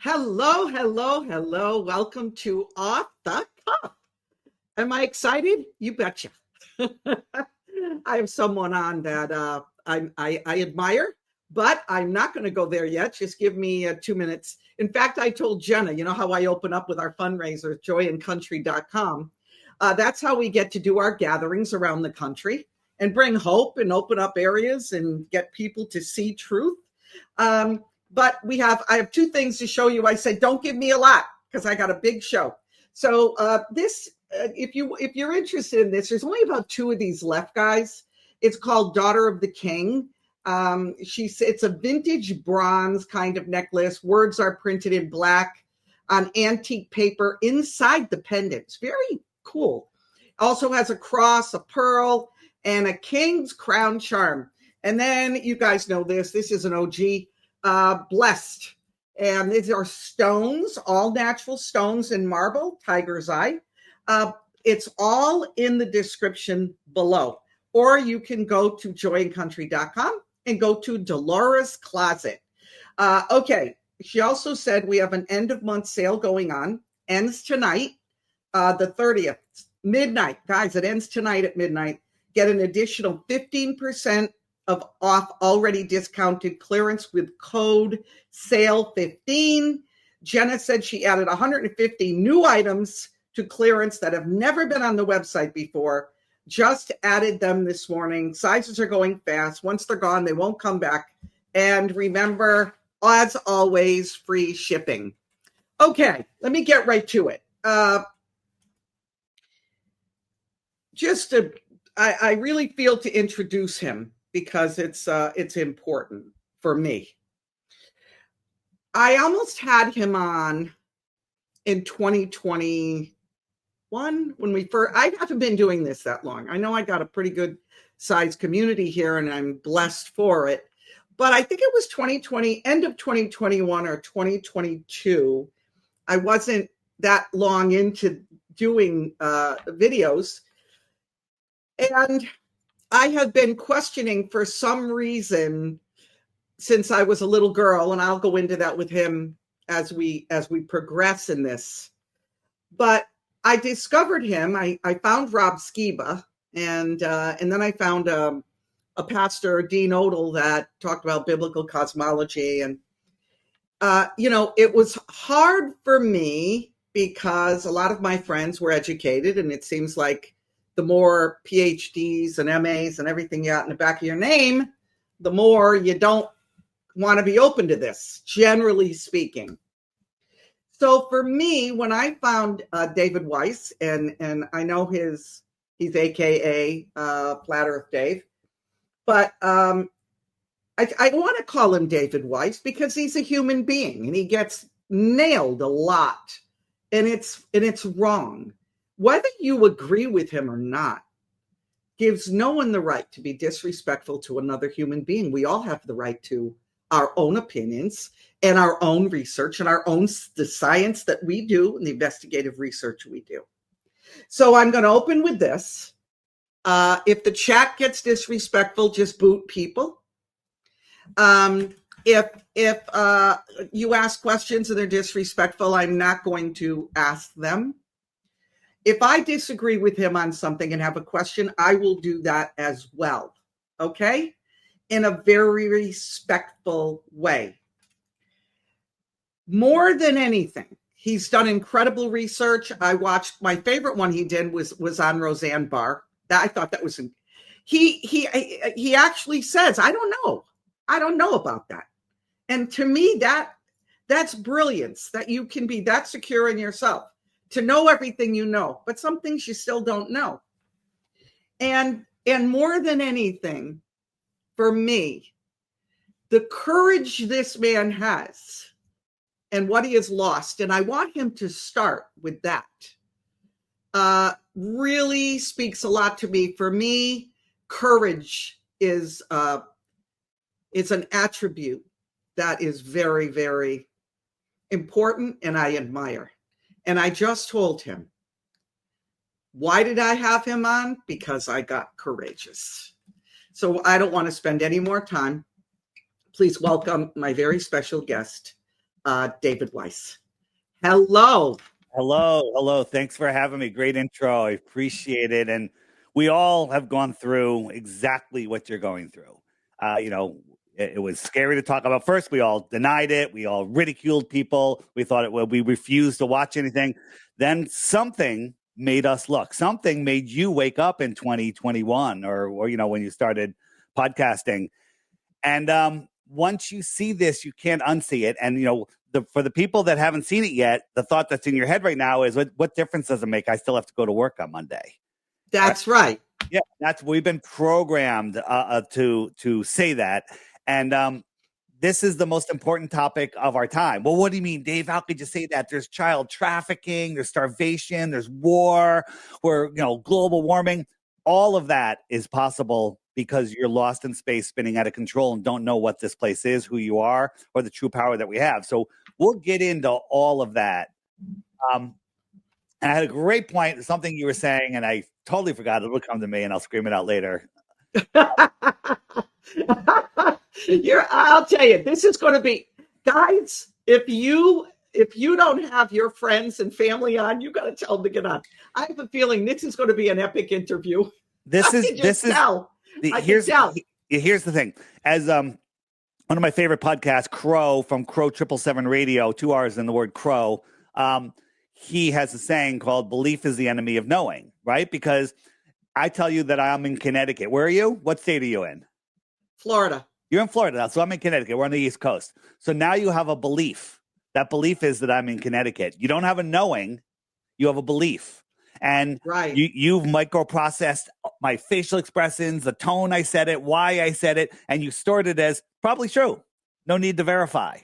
Hello, hello, hello. Welcome to Off the Cuff. Am I excited? You betcha. I have someone on that I admire, but I'm not going to go there yet. Just give me 2 minutes. In fact, I told Jenna, you know how I open up with our fundraiser, joyandcountry.com. That's how we get to do our gatherings around the country and bring hope and open up areas and get people to see truth. But I have two things to show you. I said, don't give me a lot because I got a big show. So if you're interested in this, there's only about two of these left, guys. It's called Daughter of the King. It's a vintage bronze kind of necklace. Words are printed in black on antique paper inside the pendant. It's very cool. Also has a cross, a pearl, and a king's crown charm. And then you guys know this. This is an OG. Blessed. And these are stones, all natural stones in marble, tiger's eye. It's all in the description below. Or you can go to joyandcountry.com and go to Delora's Closet. Okay. She also said we have an end of month sale going on. Ends tonight, the 30th, midnight. Guys, it ends tonight at midnight. Get an additional 15% off already discounted clearance with code SALE15. Jenna said she added 150 new items to clearance that have never been on the website before. Just added them this morning. Sizes are going fast. Once they're gone, they won't come back. And remember, as always, free shipping. Okay, let me get right to it. I really feel to introduce him because it's important for me. I almost had him on in 2021 when we first. I haven't been doing this that long. I know I got a pretty good sized community here, and I'm blessed for it. But I think it was 2020, end of 2021 or 2022. I wasn't that long into doing videos, and I have been questioning for some reason since I was a little girl, and I'll go into that with him as we progress in this. But I discovered him. I found Rob Skiba, and then I found a pastor, Dean Odell, that talked about biblical cosmology. And it was hard for me because a lot of my friends were educated, and it seems like the more PhDs and MAs and everything you got in the back of your name, the more you don't want to be open to this, generally speaking. So for me, when I found David Weiss, and I know he's AKA Flat Earth Dave, but I want to call him David Weiss because he's a human being and he gets nailed a lot, and it's wrong. Whether you agree with him or not gives no one the right to be disrespectful to another human being. We all have the right to our own opinions and our own research and the science that we do and the investigative research we do. So I'm going to open with this. If the chat gets disrespectful, just boot people. If you ask questions and they're disrespectful, I'm not going to ask them. If I disagree with him on something and have a question, I will do that as well, okay? In a very respectful way. More than anything, he's done incredible research. I watched, my favorite one he did was on Roseanne Barr. I thought that was, he actually says, I don't know about that. And to me, that's brilliance, that you can be that secure in yourself, to know everything you know, but some things you still don't know. And more than anything, for me, the courage this man has and what he has lost, and I want him to start with that, really speaks a lot to me. For me, courage is an attribute that is very, very important, and I admire. And I just told him, why did I have him on? Because I got courageous. So I don't want to spend any more time. Please welcome my very special guest, David Weiss. Hello. Hello. Thanks for having me. Great intro. I appreciate it. And we all have gone through exactly what you're going through. It was scary to talk about. First, we all denied it. We all ridiculed people. We thought we refused to watch anything. Then something made us look. Something made you wake up in 2021 or when you started podcasting. And once you see this, you can't unsee it. And, for the people that haven't seen it yet, the thought that's in your head right now is, what difference does it make? I still have to go to work on Monday. That's right. Yeah, we've been programmed to say that. And this is the most important topic of our time. Well, what do you mean, Dave? How could you say that? There's child trafficking, there's starvation, there's war, global warming. All of that is possible because you're lost in space, spinning out of control, and don't know what this place is, who you are, or the true power that we have. So we'll get into all of that. And I had a great point, something you were saying, and I totally forgot. It'll come to me, and I'll scream it out later. I'll tell you, this is going to be, guys, if you don't have your friends and family on, you got to tell them to get on. I have a feeling this is going to be an epic interview. Here's the thing. As one of my favorite podcasts, Crow from Crow 777 Radio, 2 R's in the word Crow, he has a saying called "Belief is the enemy of knowing," right? Because I tell you that I'm in Connecticut. Where are you? What state are you in? Florida. You're in Florida now, so I'm in Connecticut. We're on the East Coast. So now you have a belief. That belief is that I'm in Connecticut. You don't have a knowing. You have a belief. And right. You've microprocessed my facial expressions, the tone I said it, why I said it, and you stored it as probably true. No need to verify,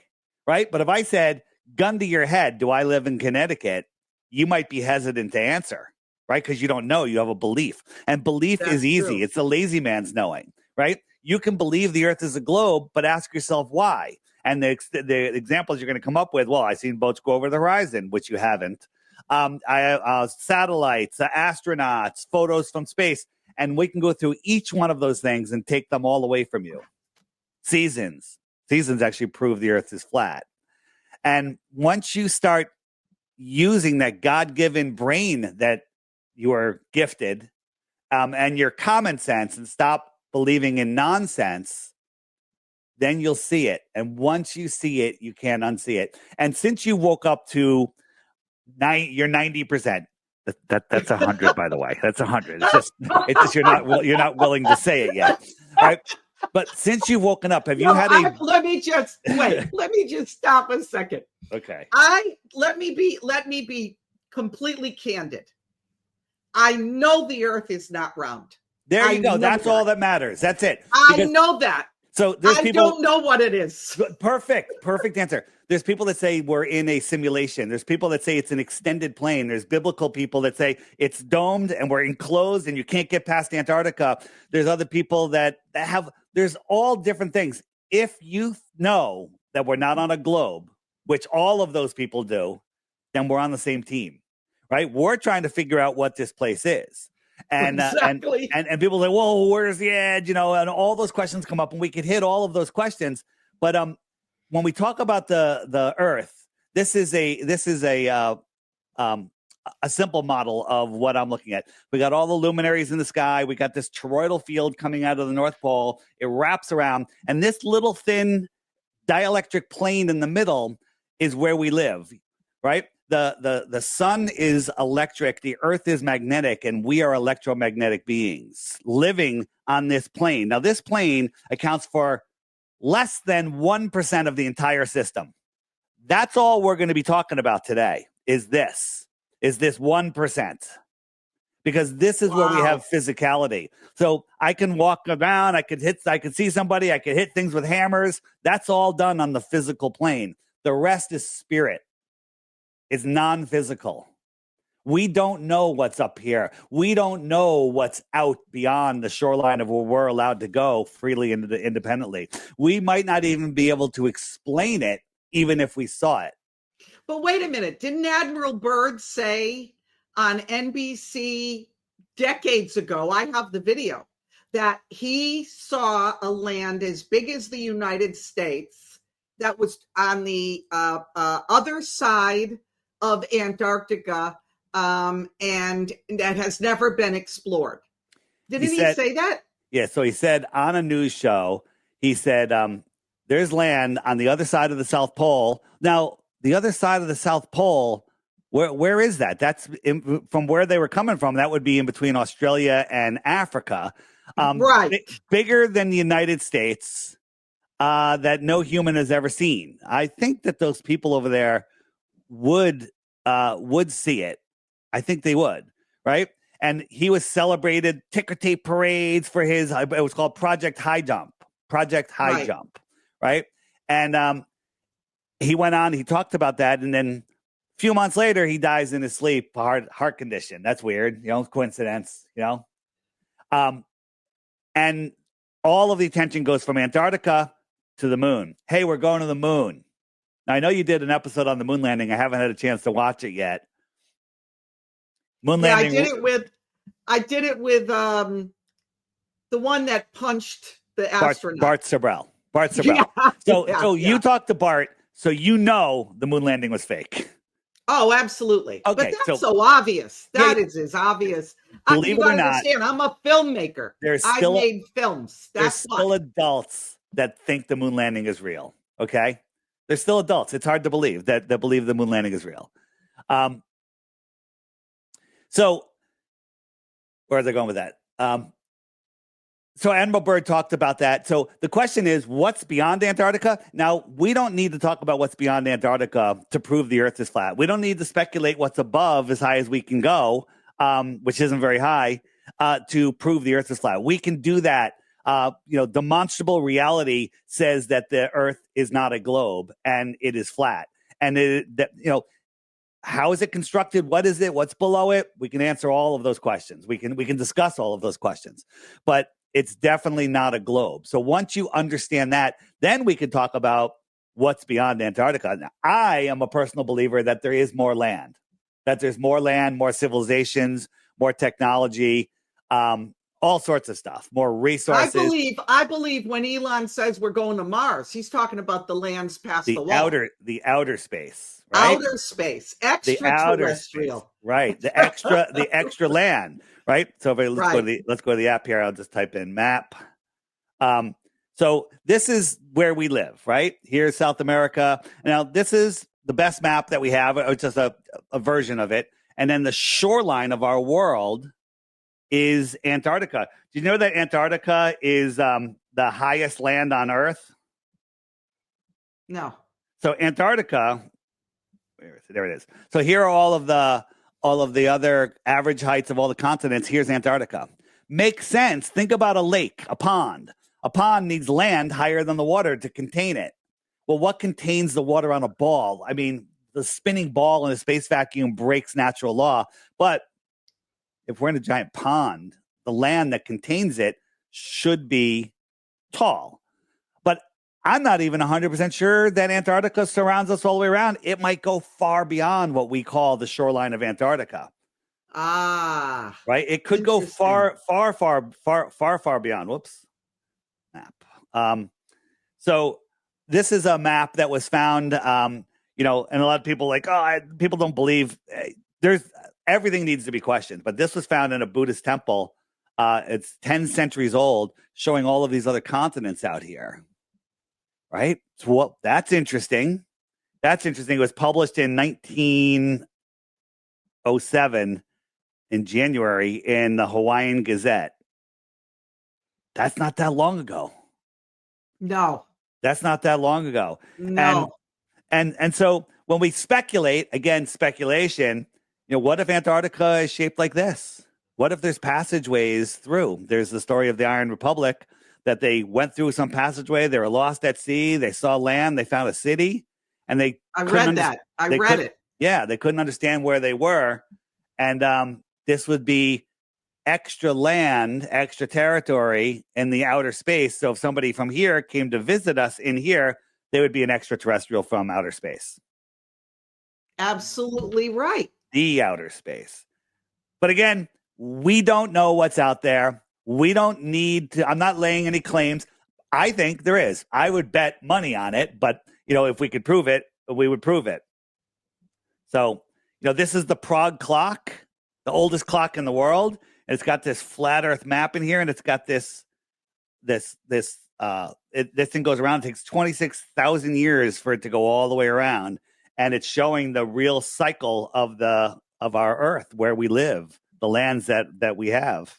right? But if I said, gun to your head, do I live in Connecticut? You might be hesitant to answer, right? Because you don't know. You have a belief. And belief is easy. True. It's the lazy man's knowing, right? You can believe the earth is a globe, but ask yourself why. And the examples you're going to come up with, well, I've seen boats go over the horizon, which you haven't. Satellites, astronauts, photos from space. And we can go through each one of those things and take them all away from you. Seasons actually prove the earth is flat. And once you start using that God-given brain that you are gifted and your common sense and stop believing in nonsense, then you'll see it. And once you see it, you can't unsee it. And since you woke up to you're 90%. That's 100, by the way. That's 100. It's just you're not willing to say it yet, right? But since you've woken up, have you had a? Let me just wait. Let me just stop a second. Okay. Let me be completely candid. I know the Earth is not round. There you go. That's all that matters. That's it. I know that. So there's people. I don't know what it is. Perfect answer. There's people that say we're in a simulation. There's people that say it's an extended plane. There's biblical people that say it's domed and we're enclosed and you can't get past Antarctica. There's other people that have, there's all different things. If you know that we're not on a globe, which all of those people do, then we're on the same team, right? We're trying to figure out what this place is. And, exactly. and people say, whoa, where's the edge? And all those questions come up and we could hit all of those questions. But when we talk about the Earth, this is a simple model of what I'm looking at. We got all the luminaries in the sky. We got this toroidal field coming out of the North Pole. It wraps around, and this little thin dielectric plane in the middle is where we live, right? The sun is electric, the earth is magnetic, and we are electromagnetic beings living on this plane. Now, this plane accounts for less than 1% of the entire system. That's all we're going to be talking about today is this 1%. Because this is where we have physicality. So I can walk around, I could see somebody, I could hit things with hammers. That's all done on the physical plane. The rest is spirit. It's non-physical. We don't know what's up here. We don't know what's out beyond the shoreline of where we're allowed to go freely and independently. We might not even be able to explain it, even if we saw it. But wait a minute. Didn't Admiral Byrd say on NBC decades ago, I have the video, that he saw a land as big as the United States that was on the other side of Antarctica, and that has never been explored. Didn't he say that? Yeah, so he said on a news show, he said, there's land on the other side of the South Pole. Now, the other side of the South Pole, where is that? That's from where they were coming from. That would be in between Australia and Africa. Right. Bigger than the United States, that no human has ever seen. I think that those people over there would see it. I think they would, right? And he was celebrated ticker tape parades for his, it was called Project High Jump, right? And he went on, he talked about that, and then a few months later, he dies in his sleep, heart condition. That's weird, coincidence, and all of the attention goes from Antarctica to the moon. Hey, we're going to the moon. Now, I know you did an episode on the moon landing. I haven't had a chance to watch it yet. Moon landing. I did it with the one that punched the astronaut. Bart Sibrel. Yeah, so you talked to Bart, so the moon landing was fake. Oh, absolutely. Okay, but that's so obvious. That is as obvious. Believe it or not, understand, I'm a filmmaker. I've made films. There's still adults that think the moon landing is real. Okay, there's still adults. It's hard to believe that believe the moon landing is real. So where are they going with that? So Admiral Byrd talked about that. So the question is, what's beyond Antarctica? Now, we don't need to talk about what's beyond Antarctica to prove the Earth is flat. We don't need to speculate what's above as high as we can go, which isn't very high, to prove the Earth is flat. We can do that. Demonstrable reality says that the Earth is not a globe and it is flat. And how is it constructed? What is it? What's below it? We can answer all of those questions. We can discuss all of those questions, but it's definitely not a globe. So once you understand that, then we can talk about what's beyond Antarctica. Now, I am a personal believer that there is more land, more civilizations, more technology, all sorts of stuff, more resources. I believe when Elon says we're going to Mars, he's talking about the lands past the wall. The outer space, right? Outer space, extraterrestrial. Right. The extra land, right? So let's go to the app here. I'll just type in map. So this is where we live, right? Here's South America. Now, this is the best map that we have. It's just a version of it. And then the shoreline of our world is Antarctica. Do you know that Antarctica is the highest land on Earth? No. So Antarctica, there it is. So here are all of the other average heights of all the continents. Here's Antarctica. Makes sense. Think about a lake, a pond. A pond needs land higher than the water to contain it. Well, what contains the water on a ball? I mean, the spinning ball in a space vacuum breaks natural law. But if we're in a giant pond, the land that contains it should be tall. But I'm not even 100% sure that Antarctica surrounds us all the way around. It might go far beyond what we call the shoreline of Antarctica. Ah. Right? It could go far beyond. Whoops. Map. So this is a map that was found, and a lot of people people don't believe everything needs to be questioned, but this was found in a Buddhist temple. It's 10 centuries old, showing all of these other continents out here. Right? So that's interesting. It was published in 1907 in January in the Hawaiian Gazette. That's not that long ago. No. That's not that long ago. No. And so when we speculate, again, speculation, what if Antarctica is shaped like this? What if there's passageways through? There's the story of the Iron Republic, that they went through some passageway. They were lost at sea. They saw land. They found a city. And I read it. Yeah, they couldn't understand where they were. And this would be extra land, extra territory in the outer space. So if somebody from here came to visit us in here, they would be an extraterrestrial from outer space. Absolutely right. The outer space. But again, we don't know what's out there. We don't need to, I'm not laying any claims. I think there is. I would bet money on it, but if we could prove it, we would prove it. So, this is the Prague clock, the oldest clock in the world. And it's got this flat Earth map in here, and it's got this thing goes around. It takes 26,000 years for it to go all the way around, and it's showing the real cycle of our Earth, where we live, the lands that we have.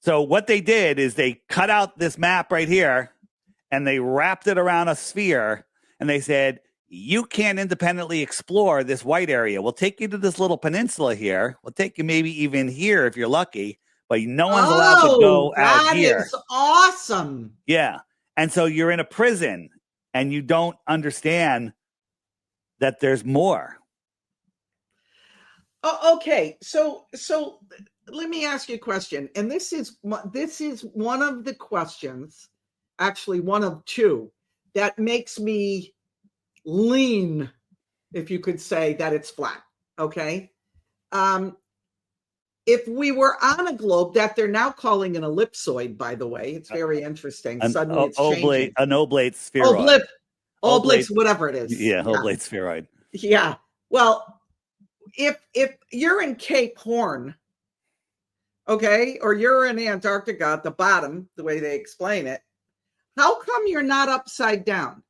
So what they did is they cut out this map right here, and they wrapped it around a sphere, and they said, you can't independently explore this white area. We'll take you to this little peninsula here. We'll take you maybe even here if you're lucky, but no one's allowed to go out here. That is awesome. Yeah. And so you're in a prison and you don't understand that there's more. Oh, okay. So let me ask you a question. And this is one of the questions, actually one of two, that makes me lean, if you could say, that it's flat. Okay. If we were on a globe that they're now calling an ellipsoid, by the way, it's very interesting. Suddenly it's changing. An oblate spheroid. Oblate, whatever it is. Yeah, oblate spheroid. Yeah. Well, if you're in Cape Horn, okay, or you're in Antarctica at the bottom, the way they explain it, how come you're not upside down?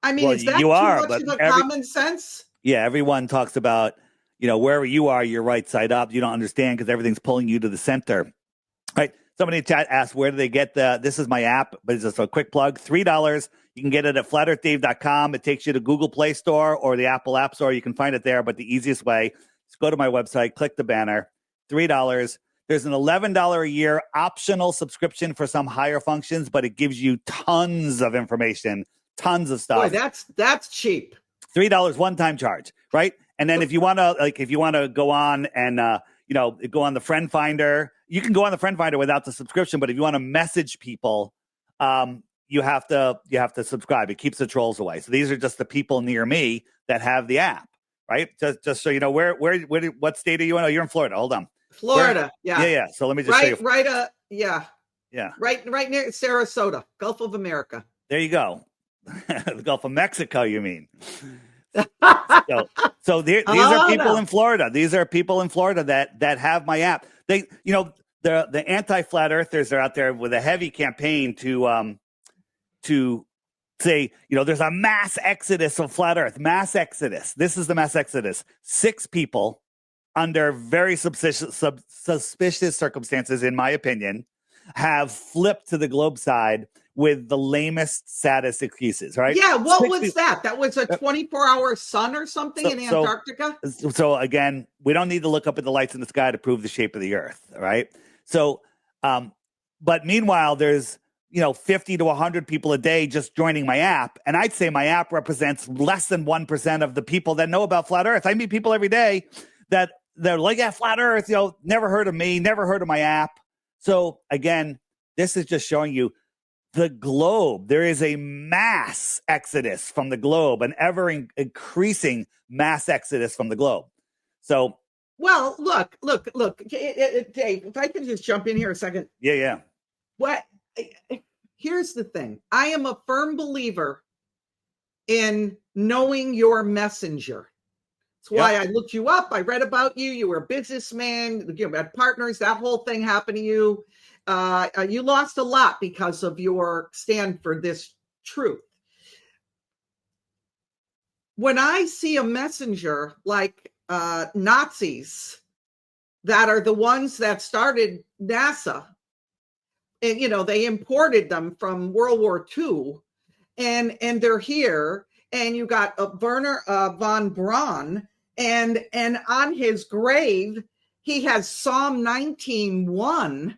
I mean, is that too much of a common sense? Yeah, everyone talks about, wherever you are, you're right side up. You don't understand because everything's pulling you to the center. Right. Somebody in chat asked, where do they get this is my app, but it's just a quick plug, $3. You can get it at flatearthdave.com. It takes you to Google Play Store or the Apple App Store. You can find it there, but the easiest way is go to my website, click the banner, $3. There's an $11 a year optional subscription for some higher functions, but it gives you tons of information, tons of stuff. Boy, that's cheap. $3 one-time charge, right? And then if you want to go on and go on the Friend Finder, you can go on the Friend Finder without the subscription. But if you want to message people, you have to subscribe. It keeps the trolls away. So these are just the people near me that have the app, right? Just so you know what state are you in? Oh, you're in Florida. Hold on. Florida, yeah. Yeah. So let me just show you. Yeah. Right near Sarasota, Gulf of America. There you go. The Gulf of Mexico, you mean? So these are people in Florida. These are people in Florida that have my app. They, the anti-flat earthers are out there with a heavy campaign to say, there's a mass exodus of flat earth. Mass exodus. This is the mass exodus. 6 people under very suspicious circumstances, in my opinion, have flipped to the globe side with the lamest, saddest excuses, right? Yeah, what was that? That was a 24-hour sun or something in Antarctica? So again, we don't need to look up at the lights in the sky to prove the shape of the Earth, right? So, but meanwhile, there's 50 to 100 people a day just joining my app, and I'd say my app represents less than 1% of the people that know about flat Earth. I meet people every day that they're like, yeah, flat Earth, never heard of me, never heard of my app. So again, this is just showing you the globe. There is a mass exodus from the globe, an ever increasing mass exodus from the globe. So, well, look, Dave, if I can just jump in here a second. Yeah. Here's the thing. I am a firm believer in knowing your messenger. That's why I looked you up. I read about you. You were a businessman. You had partners. That whole thing happened to you. You lost a lot because of your stand for this truth. When I see a messenger like Nazis that are the ones that started NASA, and they imported them from World War II, and they're here, and you got Werner von Braun, and on his grave he has Psalm 19:1,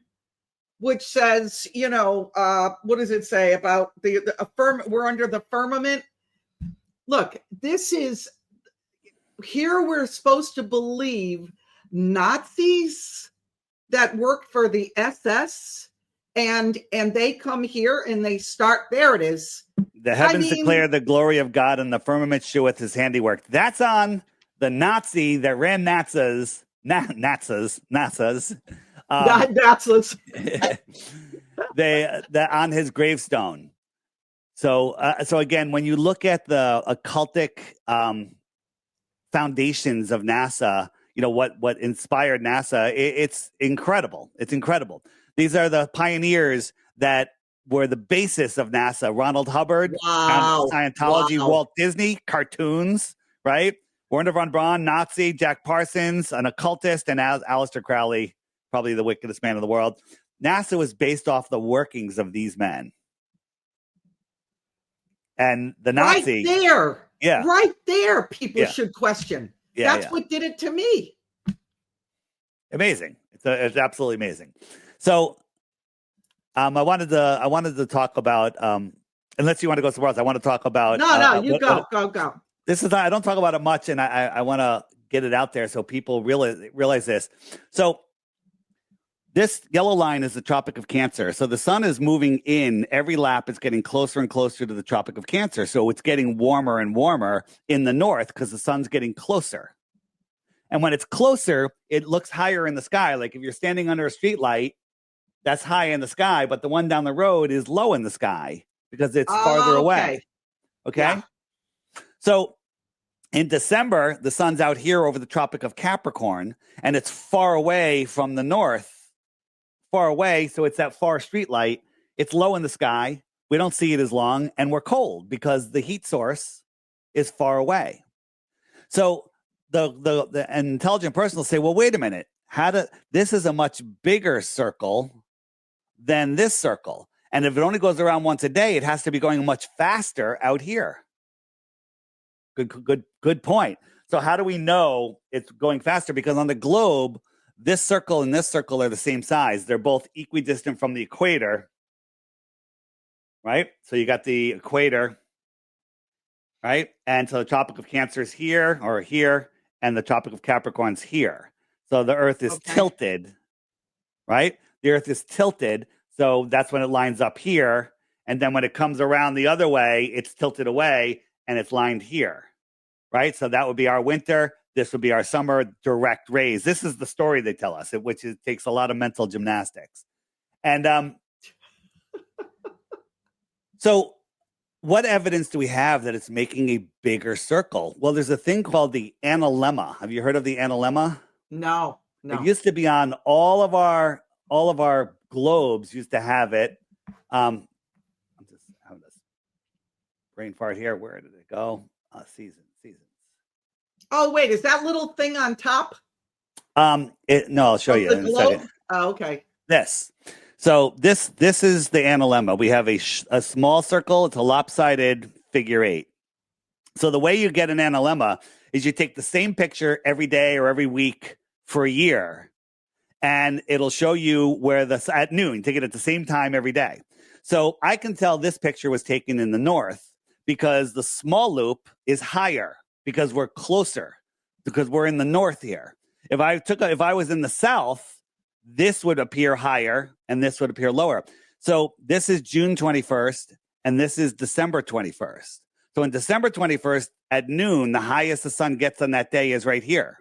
which says, what does it say about we're under the firmament? Look, here we're supposed to believe Nazis that work for the SS, and they come here and they start, there it is. The heavens declare the glory of God, and the firmament sheweth his handiwork. That's on the Nazi that ran NASA's. They on his gravestone. So again, when you look at the occultic foundations of NASA, what inspired NASA, it's incredible. It's incredible. These are the pioneers that were the basis of NASA. Ronald Hubbard, founded Wow. Scientology, Wow. Walt Disney, cartoons, right? Werner von Braun, Nazi, Jack Parsons, an occultist, and Aleister Crowley, probably the wickedest man in the world. NASA was based off the workings of these men. And the Nazi. Right there. Yeah. Right there, people Yeah. should question. Yeah, That's what did it to me. Amazing. It's absolutely amazing. So I wanted to talk about, unless you want to go somewhere else, I want to talk about. No, you go. This is, I don't talk about it much, and I want to get it out there so people realize this. So this yellow line is the Tropic of Cancer. So the sun is moving in every lap. It's getting closer and closer to the Tropic of Cancer. So it's getting warmer and warmer in the north because the sun's getting closer. And when it's closer, it looks higher in the sky. Like if you're standing under a street light, that's high in the sky, but the one down the road is low in the sky because it's farther away. Okay? Yeah. So in December, the sun's out here over the Tropic of Capricorn, and it's far away from the north. Far away, so it's that far street light. It's low in the sky. We don't see it as long, and we're cold because the heat source is far away. So the intelligent person will say, well, wait a minute. This is a much bigger circle than this circle. And if it only goes around once a day, it has to be going much faster out here. Good point. So how do we know it's going faster? Because on the globe, this circle and this circle are the same size. They're both equidistant from the equator, right? So you got the equator, right? And so the Tropic of Cancer is here or here, and the Tropic of Capricorn's here. So the Earth is tilted, right? The Earth is tilted. So that's when it lines up here. And then when it comes around the other way, it's tilted away and it's lined here, right? So that would be our winter. This would be our summer, direct rays. This is the story they tell us, which takes a lot of mental gymnastics. And so what evidence do we have that it's making a bigger circle? Well, there's a thing called the analemma. Have you heard of the analemma? No. It used to be on all of our globes used to have it. I'm just having this brain fart here. Where did it go? Seasons. Oh, wait, is that little thing on top? No, I'll show you in a second. Oh, okay. This. So this is the analemma. We have a small circle. It's a lopsided figure 8. So the way you get an analemma is you take the same picture every day or every week for a year, and it'll show you where at noon. Take it at the same time every day. So I can tell this picture was taken in the north because the small loop is higher. Because we're closer, because we're in the north here. If I was in the south, this would appear higher and this would appear lower. So this is June 21st and this is December 21st. So on December 21st at noon, the highest the sun gets on that day is right here.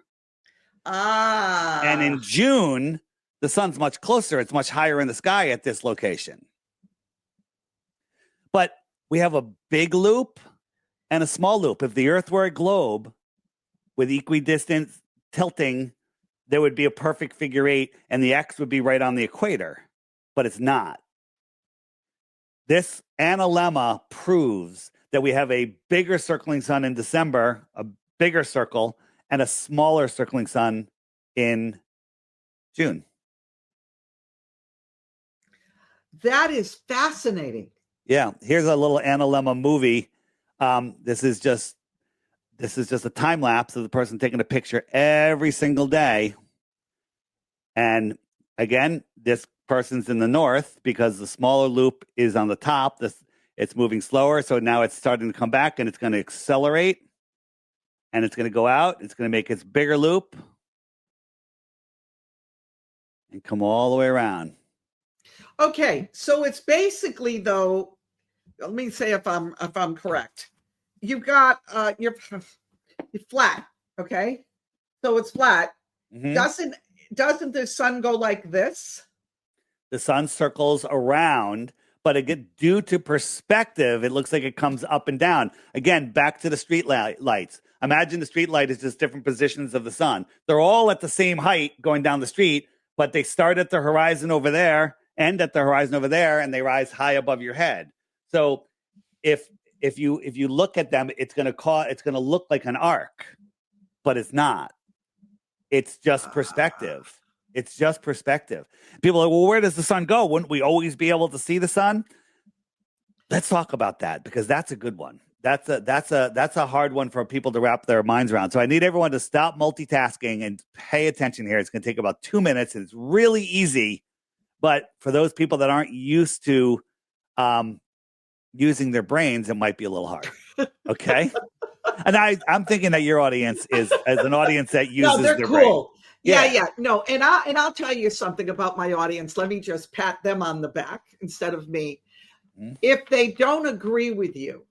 And in June, the sun's much closer. It's much higher in the sky at this location. But we have a big loop and a small loop. If the Earth were a globe with equidistant tilting, there would be a perfect figure 8, and the X would be right on the equator, but it's not. This analemma proves that we have a bigger circling sun in December, a bigger circle, and a smaller circling sun in June. That is fascinating. Yeah, here's a little analemma movie. This is just a time lapse of the person taking a picture every single day. And again, this person's in the north because the smaller loop is on the top. It's moving slower. So now it's starting to come back and it's going to accelerate and it's going to go out. It's going to make its bigger loop and come all the way around. Okay. So it's basically, though, let me say if I'm correct. You've got you're flat, okay? So it's flat. Mm-hmm. Doesn't the sun go like this? The sun circles around, but again, due to perspective, it looks like it comes up and down. Again, back to the street lights. Imagine the street light is just different positions of the sun. They're all at the same height going down the street, but they start at the horizon over there, end at the horizon over there, and they rise high above your head. So if you look at them, it's going to look like an arc, but it's not. It's just perspective. It's just perspective. People are like, well, where does the sun go? Wouldn't we always be able to see the sun? Let's talk about that, because that's a good one. That's a hard one for people to wrap their minds around. So I need everyone to stop multitasking and pay attention here. It's going to take about 2 minutes, and it's really easy. But for those people that aren't used to using their brains, it might be a little hard. Okay. And I'm thinking that your audience is as an audience that uses they're their cool. brain. Yeah. No, and I'll tell you something about my audience. Let me just pat them on the back instead of me. Mm-hmm. If they don't agree with you,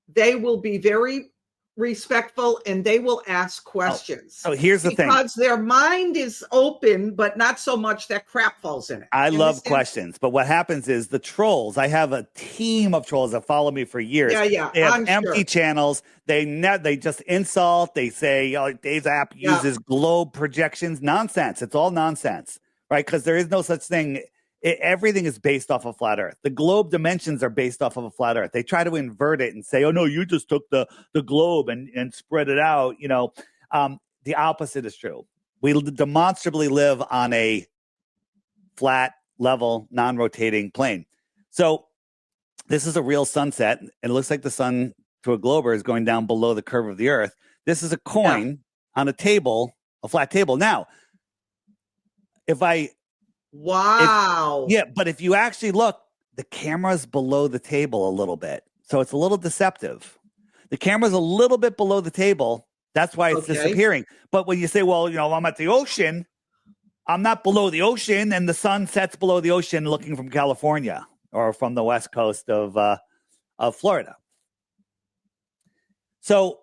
they will be very respectful and they will ask questions. So here's the thing. Because their mind is open, but not so much that crap falls in it. I love questions, but what happens is the trolls, I have a team of trolls that follow me for years. Yeah. They have empty channels. They just insult. They say, oh, Dave's app uses globe projections. Nonsense. It's all nonsense, right? Because there is no such thing. Everything is based off of flat Earth. The globe dimensions are based off of a flat Earth. They try to invert it and say, oh, no, you just took the globe and spread it out. The opposite is true. We demonstrably live on a flat, level, non-rotating plane. So this is a real sunset. And it looks like the sun to a glober is going down below the curve of the Earth. This is a coin on a table, a flat table. Now, Wow. But if you actually look, the camera's below the table a little bit. So it's a little deceptive. The camera's a little bit below the table. That's why it's disappearing. But when you say, well, I'm at the ocean, I'm not below the ocean, and the sun sets below the ocean looking from California or from the west coast of Florida. So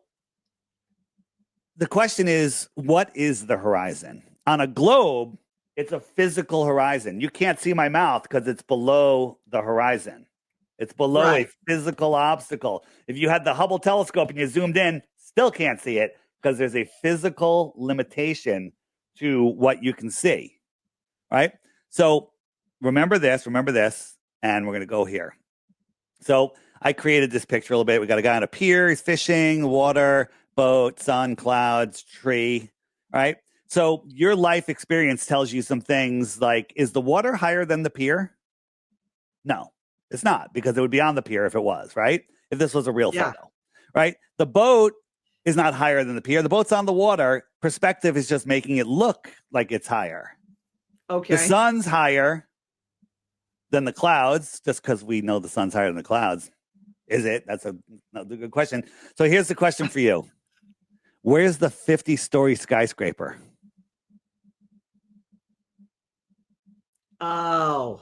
the question is, what is the horizon? On a globe, it's a physical horizon. You can't see my mouth because it's below the horizon. It's below a physical obstacle. If you had the Hubble telescope and you zoomed in, still can't see it because there's a physical limitation to what you can see, right? So remember this, and we're going to go here. So I created this picture a little bit. We got a guy on a pier. He's fishing, water, boat, sun, clouds, tree, right? So your life experience tells you some things like, is the water higher than the pier? No, it's not, because it would be on the pier if it was, right? If this was a real photo, right? The boat is not higher than the pier. The boat's on the water. Perspective is just making it look like it's higher. Okay. The sun's higher than the clouds, just because we know the sun's higher than the clouds. Is it? That's a good question. So here's the question for you. Where's the 50-story skyscraper? Oh,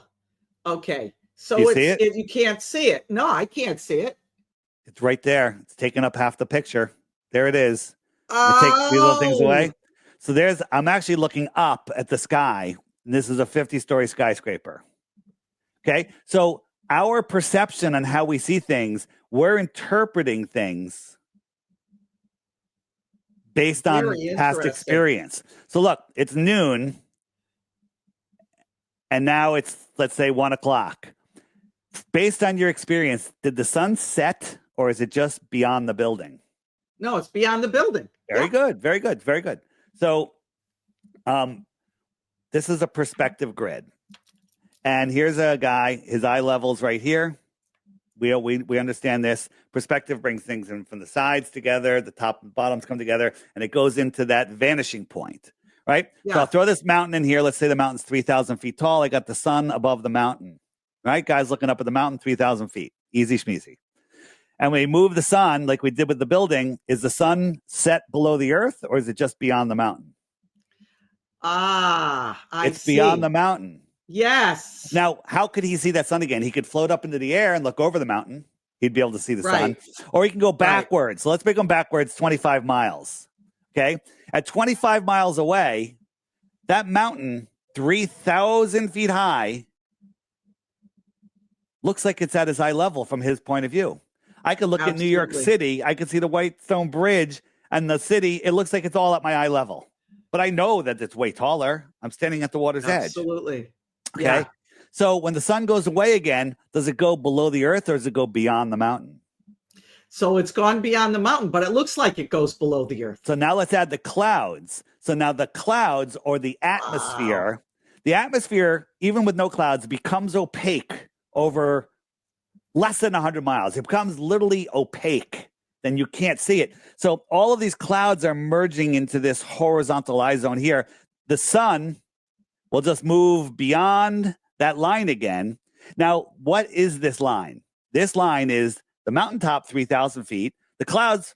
okay. So you can't see it. No, I can't see it. It's right there. It's taking up half the picture. There it is. Take these little things away. So I'm actually looking up at the sky, and this is a 50-story skyscraper. Okay. So our perception on how we see things, we're interpreting things based on past experience. So look, it's noon. And now it's, let's say, 1 o'clock. Based on your experience, did the sun set, or is it just beyond the building? No, it's beyond the building. Very good. Very good. Very good. So this is a perspective grid. And here's a guy, his eye level's right here. We understand this. Perspective brings things in from the sides together, the top and bottoms come together, and it goes into that vanishing point. Right? Yeah. So I'll throw this mountain in here. Let's say the mountain's 3,000 feet tall. I got the sun above the mountain. Right? Guys looking up at the mountain, 3,000 feet. Easy schmeezy. And we move the sun like we did with the building. Is the sun set below the earth, or is it just beyond the mountain? It's beyond the mountain. Yes. Now, how could he see that sun again? He could float up into the air and look over the mountain. He'd be able to see the sun. Or he can go backwards. So let's make him backwards 25 miles. Okay. At 25 miles away, that mountain, 3,000 feet high, looks like it's at his eye level from his point of view. I could look at New York City. I could see the White Stone Bridge and the city. It looks like it's all at my eye level. But I know that it's way taller. I'm standing at the water's edge. Absolutely. Okay. Yeah. So when the sun goes away again, does it go below the earth or does it go beyond the mountain? So it's gone beyond the mountain, but it looks like it goes below the earth. So now let's add the clouds. So now the clouds or the atmosphere, the atmosphere, even with no clouds, becomes opaque over less than 100 miles. It becomes literally opaque. Then you can't see it. So all of these clouds are merging into this horizontal eye zone here. The sun will just move beyond that line again. Now, what is this line? This line is the mountaintop, 3,000 feet. The clouds,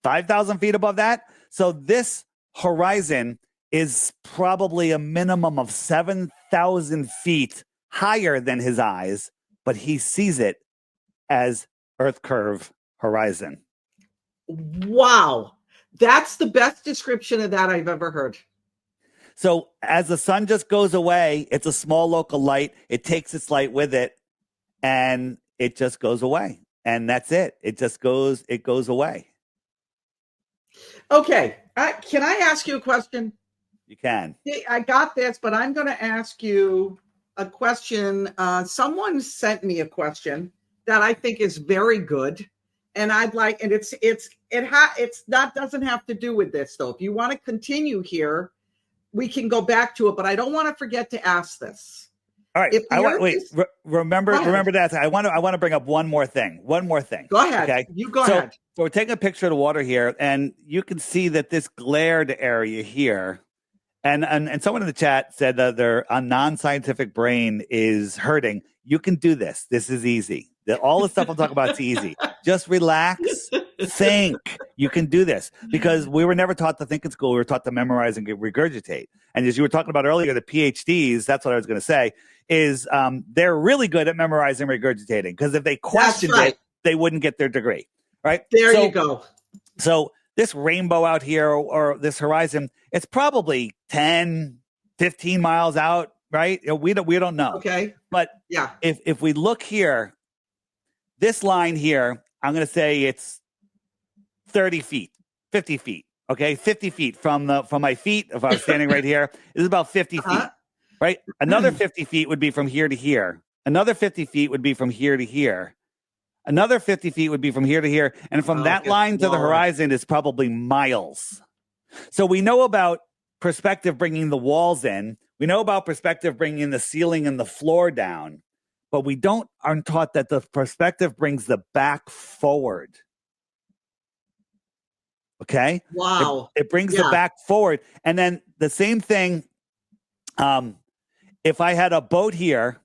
5,000 feet above that. So this horizon is probably a minimum of 7,000 feet higher than his eyes, but he sees it as Earth curve horizon. Wow. That's the best description of that I've ever heard. So as the sun just goes away, it's a small local light. It takes its light with it and it just goes away. And that's it. It goes away. Okay. Can I ask you a question? You can. I got this, but I'm going to ask you a question. Someone sent me a question that I think is very good. And I'd like, and it's not, doesn't have to do with this though. If you want to continue here, we can go back to it, but I don't want to forget to ask this. All right. Remember that. I want to bring up one more thing. Go ahead. Okay. You go ahead. So we're taking a picture of the water here, and you can see that this glared area here, and someone in the chat said that their non-scientific brain is hurting. You can do this. This is easy. All the stuff I'm talking about is easy. Just relax, think. You can do this because we were never taught to think in school. We were taught to memorize and regurgitate. And as you were talking about earlier, the PhDs, that's what I was going to say, is they're really good at memorizing and regurgitating because if they questioned it, they wouldn't get their degree. Right? There you go. So this rainbow out here or this horizon, it's probably 10, 15 miles out, right? We don't know. Okay. But yeah, if we look here, this line here, I'm going to say it's 30 feet, 50 feet. Okay. 50 feet from my feet. If I was standing right here, it's about 50 feet, right? Another 50 feet would be from here to here. Another 50 feet would be from here to here. Another 50 feet would be from here to here. And from that line to the horizon is probably miles. So we know about perspective bringing the walls in. We know about perspective bringing the ceiling and the floor down. But we aren't taught that the perspective brings the back forward. Okay? Wow. It brings the back forward. And then the same thing, if I had a boat here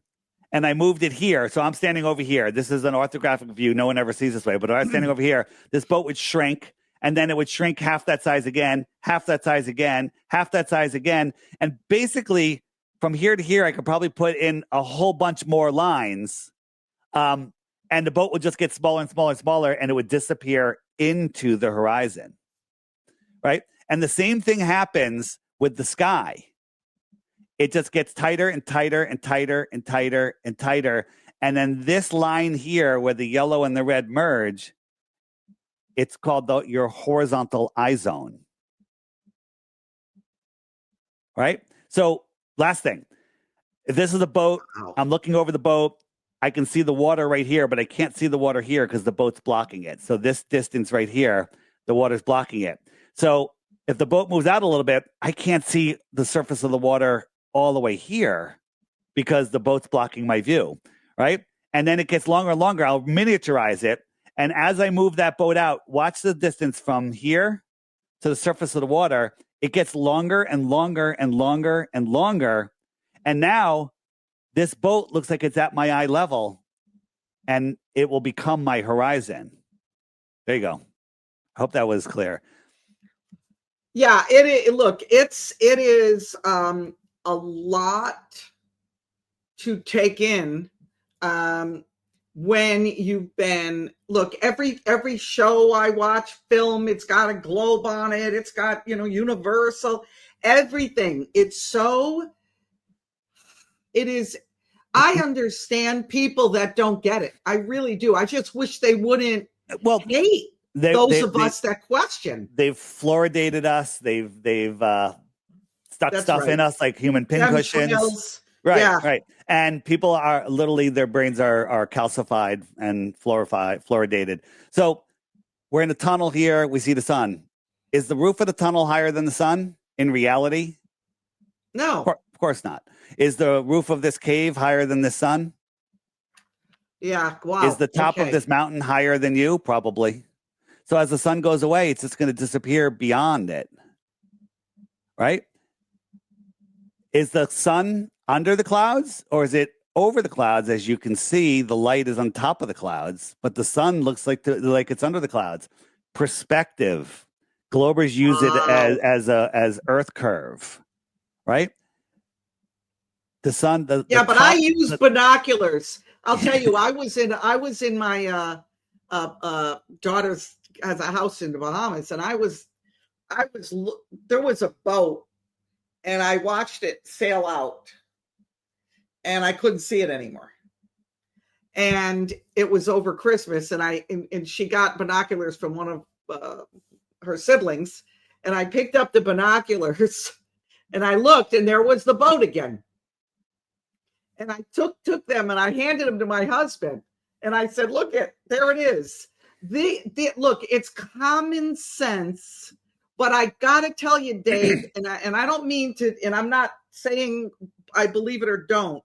and I moved it here, so I'm standing over here. This is an orthographic view. No one ever sees this way. But if I was standing over here, this boat would shrink. And then it would shrink half that size again, half that size again, half that size again. And basically, from here to here, I could probably put in a whole bunch more lines. And the boat would just get smaller and smaller and smaller, and it would disappear into the horizon. Right? And the same thing happens with the sky. It just gets tighter and tighter and tighter and tighter and tighter. And then this line here where the yellow and the red merge, it's called your horizontal eye zone. Right? So last thing, if this is a boat, I'm looking over the boat. I can see the water right here, but I can't see the water here because the boat's blocking it. So this distance right here, the water's blocking it. So if the boat moves out a little bit, I can't see the surface of the water all the way here because the boat's blocking my view, right? And then it gets longer and longer. I'll miniaturize it. And as I move that boat out, watch the distance from here to the surface of the water. It gets longer and longer and longer and longer. And now this boat looks like it's at my eye level and it will become my horizon. There you go. I hope that was clear. Yeah, it is a lot to take in when you've been, every show I watch, film, it's got a globe on it. It's got, Universal, everything. It is, I understand people that don't get it. I really do. I just wish they wouldn't hate those of us that question. They've fluoridated us. They've stuck stuff in us like human pincushions. Right. And people are literally, their brains are calcified and fluoridated. So we're in a tunnel here. We see the sun. Is the roof of the tunnel higher than the sun in reality? No. Of course not. Is the roof of this cave higher than the sun? Yeah. Wow. Is the top of this mountain higher than you? Probably. So as the sun goes away, it's just going to disappear beyond it. Right? Is the sun under the clouds, or is it over the clouds? As you can see, the light is on top of the clouds, but the sun looks like it's under the clouds. Perspective. Globers use it as Earth curve, right? The sun. But I use binoculars. I'll tell you, I was in my daughter's has a house in the Bahamas, and there was a boat, and I watched it sail out, and I couldn't see it anymore. And it was over Christmas, and she got binoculars from one of her siblings, and I picked up the binoculars, and I looked, and there was the boat again. And I took them, and I handed them to my husband, and I said, "Look there it is." Look, it's common sense, but I gotta tell you, Dave, and I don't mean to, and I'm not saying I believe it or don't.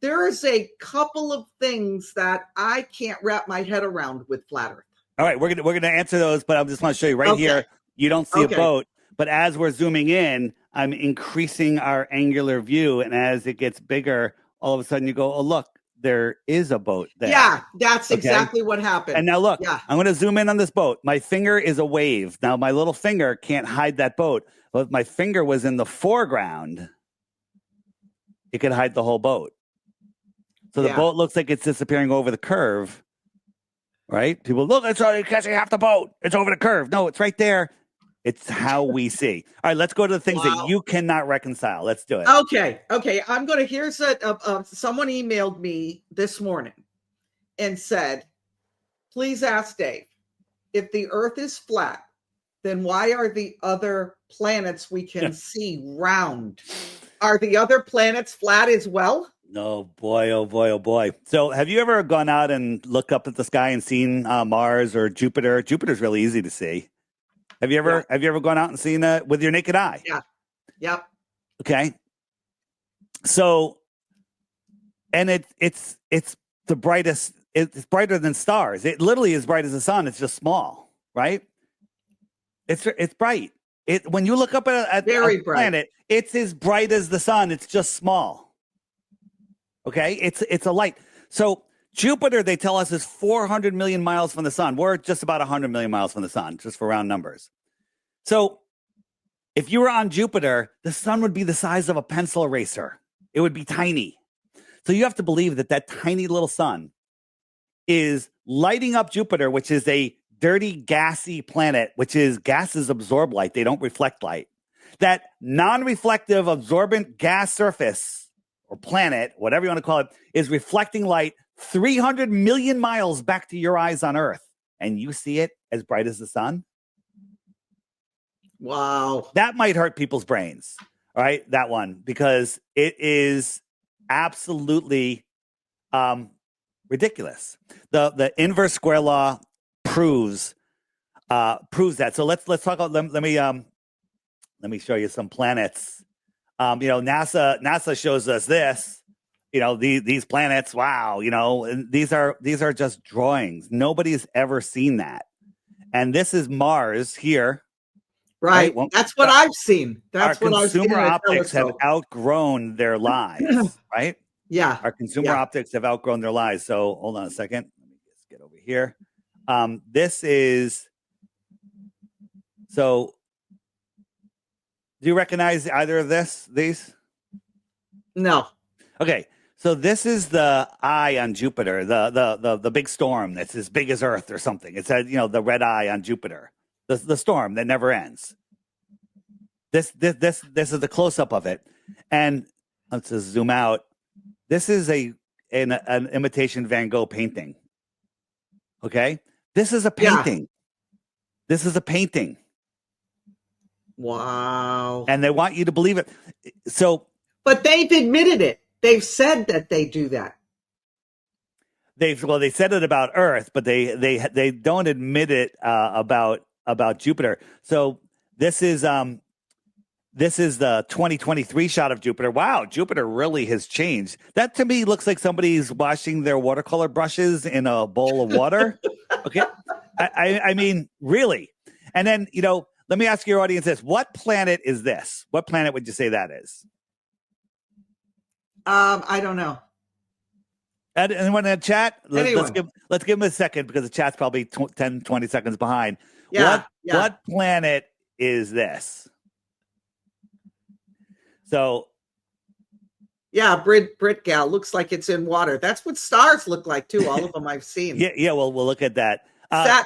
There is a couple of things that I can't wrap my head around with flat Earth. All right, we're gonna answer those, but I just want to show you right here. You don't see a boat, but as we're zooming in, I'm increasing our angular view, and as it gets bigger, all of a sudden you go, "Oh, look, there is a boat there." Yeah, that's exactly what happened. And now look, I'm going to zoom in on this boat. My finger is a wave. Now my little finger can't hide that boat, but if my finger was in the foreground, it could hide the whole boat. So the boat looks like it's disappearing over the curve, right? People, look, it's you can't see half the boat. It's over the curve. No, it's right there. It's how we see. All right, let's go to the things that you cannot reconcile. Let's do it. Okay. I'm going to, here's someone emailed me this morning and said, "Please ask Dave, if the Earth is flat, then why are the other planets we can see round? Are the other planets flat as well?" Oh boy, oh boy, oh boy. So have you ever gone out and looked up at the sky and seen Mars or Jupiter? Jupiter's really easy to see. Have you ever gone out and seen that with your naked eye? Yeah. Yep. Okay. So, and it's the brightest. It's brighter than stars. It literally is bright as the sun. It's just small, right? It's bright. When you look up at a planet, it's as bright as the sun. It's just small. Okay, it's a light. So Jupiter, they tell us, is 400 million miles from the sun. We're just about 100 million miles from the sun, just for round numbers. So if you were on Jupiter, the sun would be the size of a pencil eraser. It would be tiny. So you have to believe that tiny little sun is lighting up Jupiter, which is a dirty, gassy planet, which is gases absorb light. They don't reflect light. That non-reflective, absorbent gas surface or planet, whatever you want to call it, is reflecting light 300 million miles back to your eyes on Earth. And you see it as bright as the sun? Wow. That might hurt people's brains, all right? That one, because it is absolutely ridiculous. The inverse square law proves that. So let's talk about, let me show you some planets. NASA shows us this, these planets. Wow. And these are just drawings. Nobody's ever seen that. And this is Mars here. Right. Well, that's what I've seen. That's what I've seen. Consumer optics have outgrown their lies, right? Yeah. Our consumer optics have outgrown their lies. So hold on a second. Let me just get over here. This is, so do you recognize either of these? No. Okay. So this is the eye on Jupiter, the big storm that's as big as Earth or something. It said, the red eye on Jupiter, the storm that never ends. This is the close up of it. And let's just zoom out. This is a an imitation Van Gogh painting. Okay, this is a painting. This is a painting. Wow. And they want you to believe it. So, but they've admitted it. They've said that they do that. They said it about Earth, but they don't admit it about Jupiter. So this is the 2023 shot of Jupiter. Wow, Jupiter really has changed. That to me looks like somebody's washing their watercolor brushes in a bowl of water. Okay, I mean, really. And then, let me ask your audience this: what planet is this? What planet would you say that is? I don't know. Anyone in the chat? Let's give them a second because the chat's probably 10, 20 seconds behind. Yeah. What planet is this? So. Yeah, Brit Gal looks like it's in water. That's what stars look like too. All of them I've seen. Yeah. Well, we'll look at that.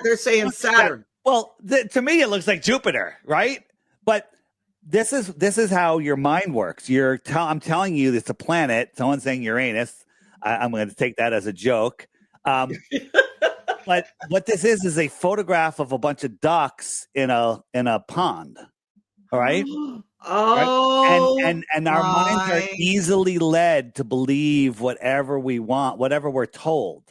They're saying Saturn. Well, to me, it looks like Jupiter, right? But this is how your mind works. I'm telling you, it's a planet. Someone's saying Uranus. I'm going to take that as a joke. But what this is a photograph of a bunch of ducks in a pond. All right. Oh, right? And our minds are easily led to believe whatever we want, whatever we're told.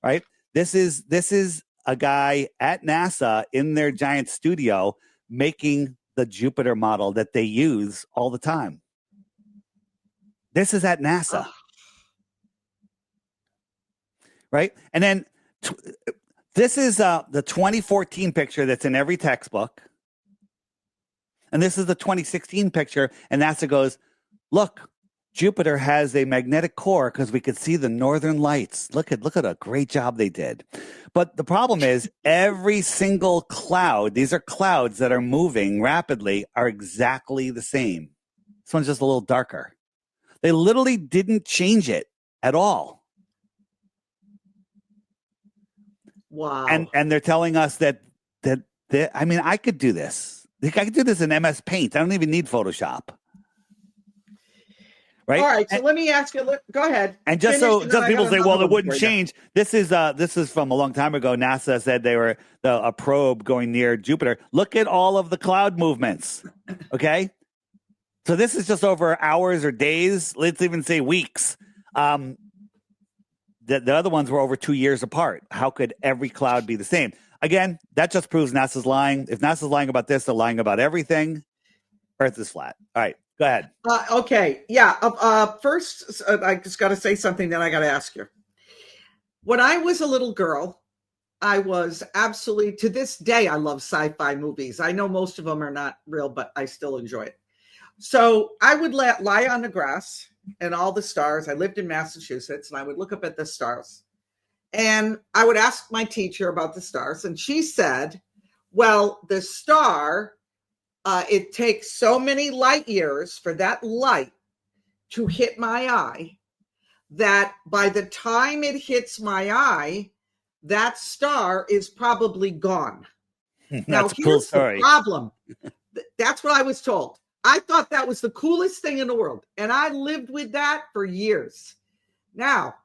Right. This is a guy at NASA in their giant studio making the Jupiter model that they use all the time. This is at NASA. Right. And then this is the 2014 picture that's in every textbook. And this is the 2016 picture. And NASA goes, look, Jupiter has a magnetic core because we could see the northern lights. Look at a great job they did. But the problem is every single cloud, these are clouds that are moving rapidly, are exactly the same. This one's just a little darker. They literally didn't change it at all. Wow. And they're telling us that I mean, I could do this. I could do this in MS Paint. I don't even need Photoshop. Right. All right. So let me ask you. Go ahead. And just people say, well, it wouldn't change. This is from a long time ago. NASA said they were a probe going near Jupiter. Look at all of the cloud movements. Okay. So this is just over hours or days. Let's even say weeks. The other ones were over 2 years apart. How could every cloud be the same? Again, that just proves NASA's lying. If NASA's lying about this, they're lying about everything. Earth is flat. All right, go ahead. Okay, yeah. First, I just got to say something that I got to ask you. When I was a little girl, I was absolutely, to this day, I love sci-fi movies. I know most of them are not real, but I still enjoy it. So I would lie on the grass and all the stars. I lived in Massachusetts, and I would look up at the stars. And I would ask my teacher about the stars, and she said, well, the star, it takes so many light years for that light to hit my eye that by the time it hits my eye, that star is probably gone. Now, That's a cool story. The problem. That's what I was told. I thought that was the coolest thing in the world. And I lived with that for years. Now,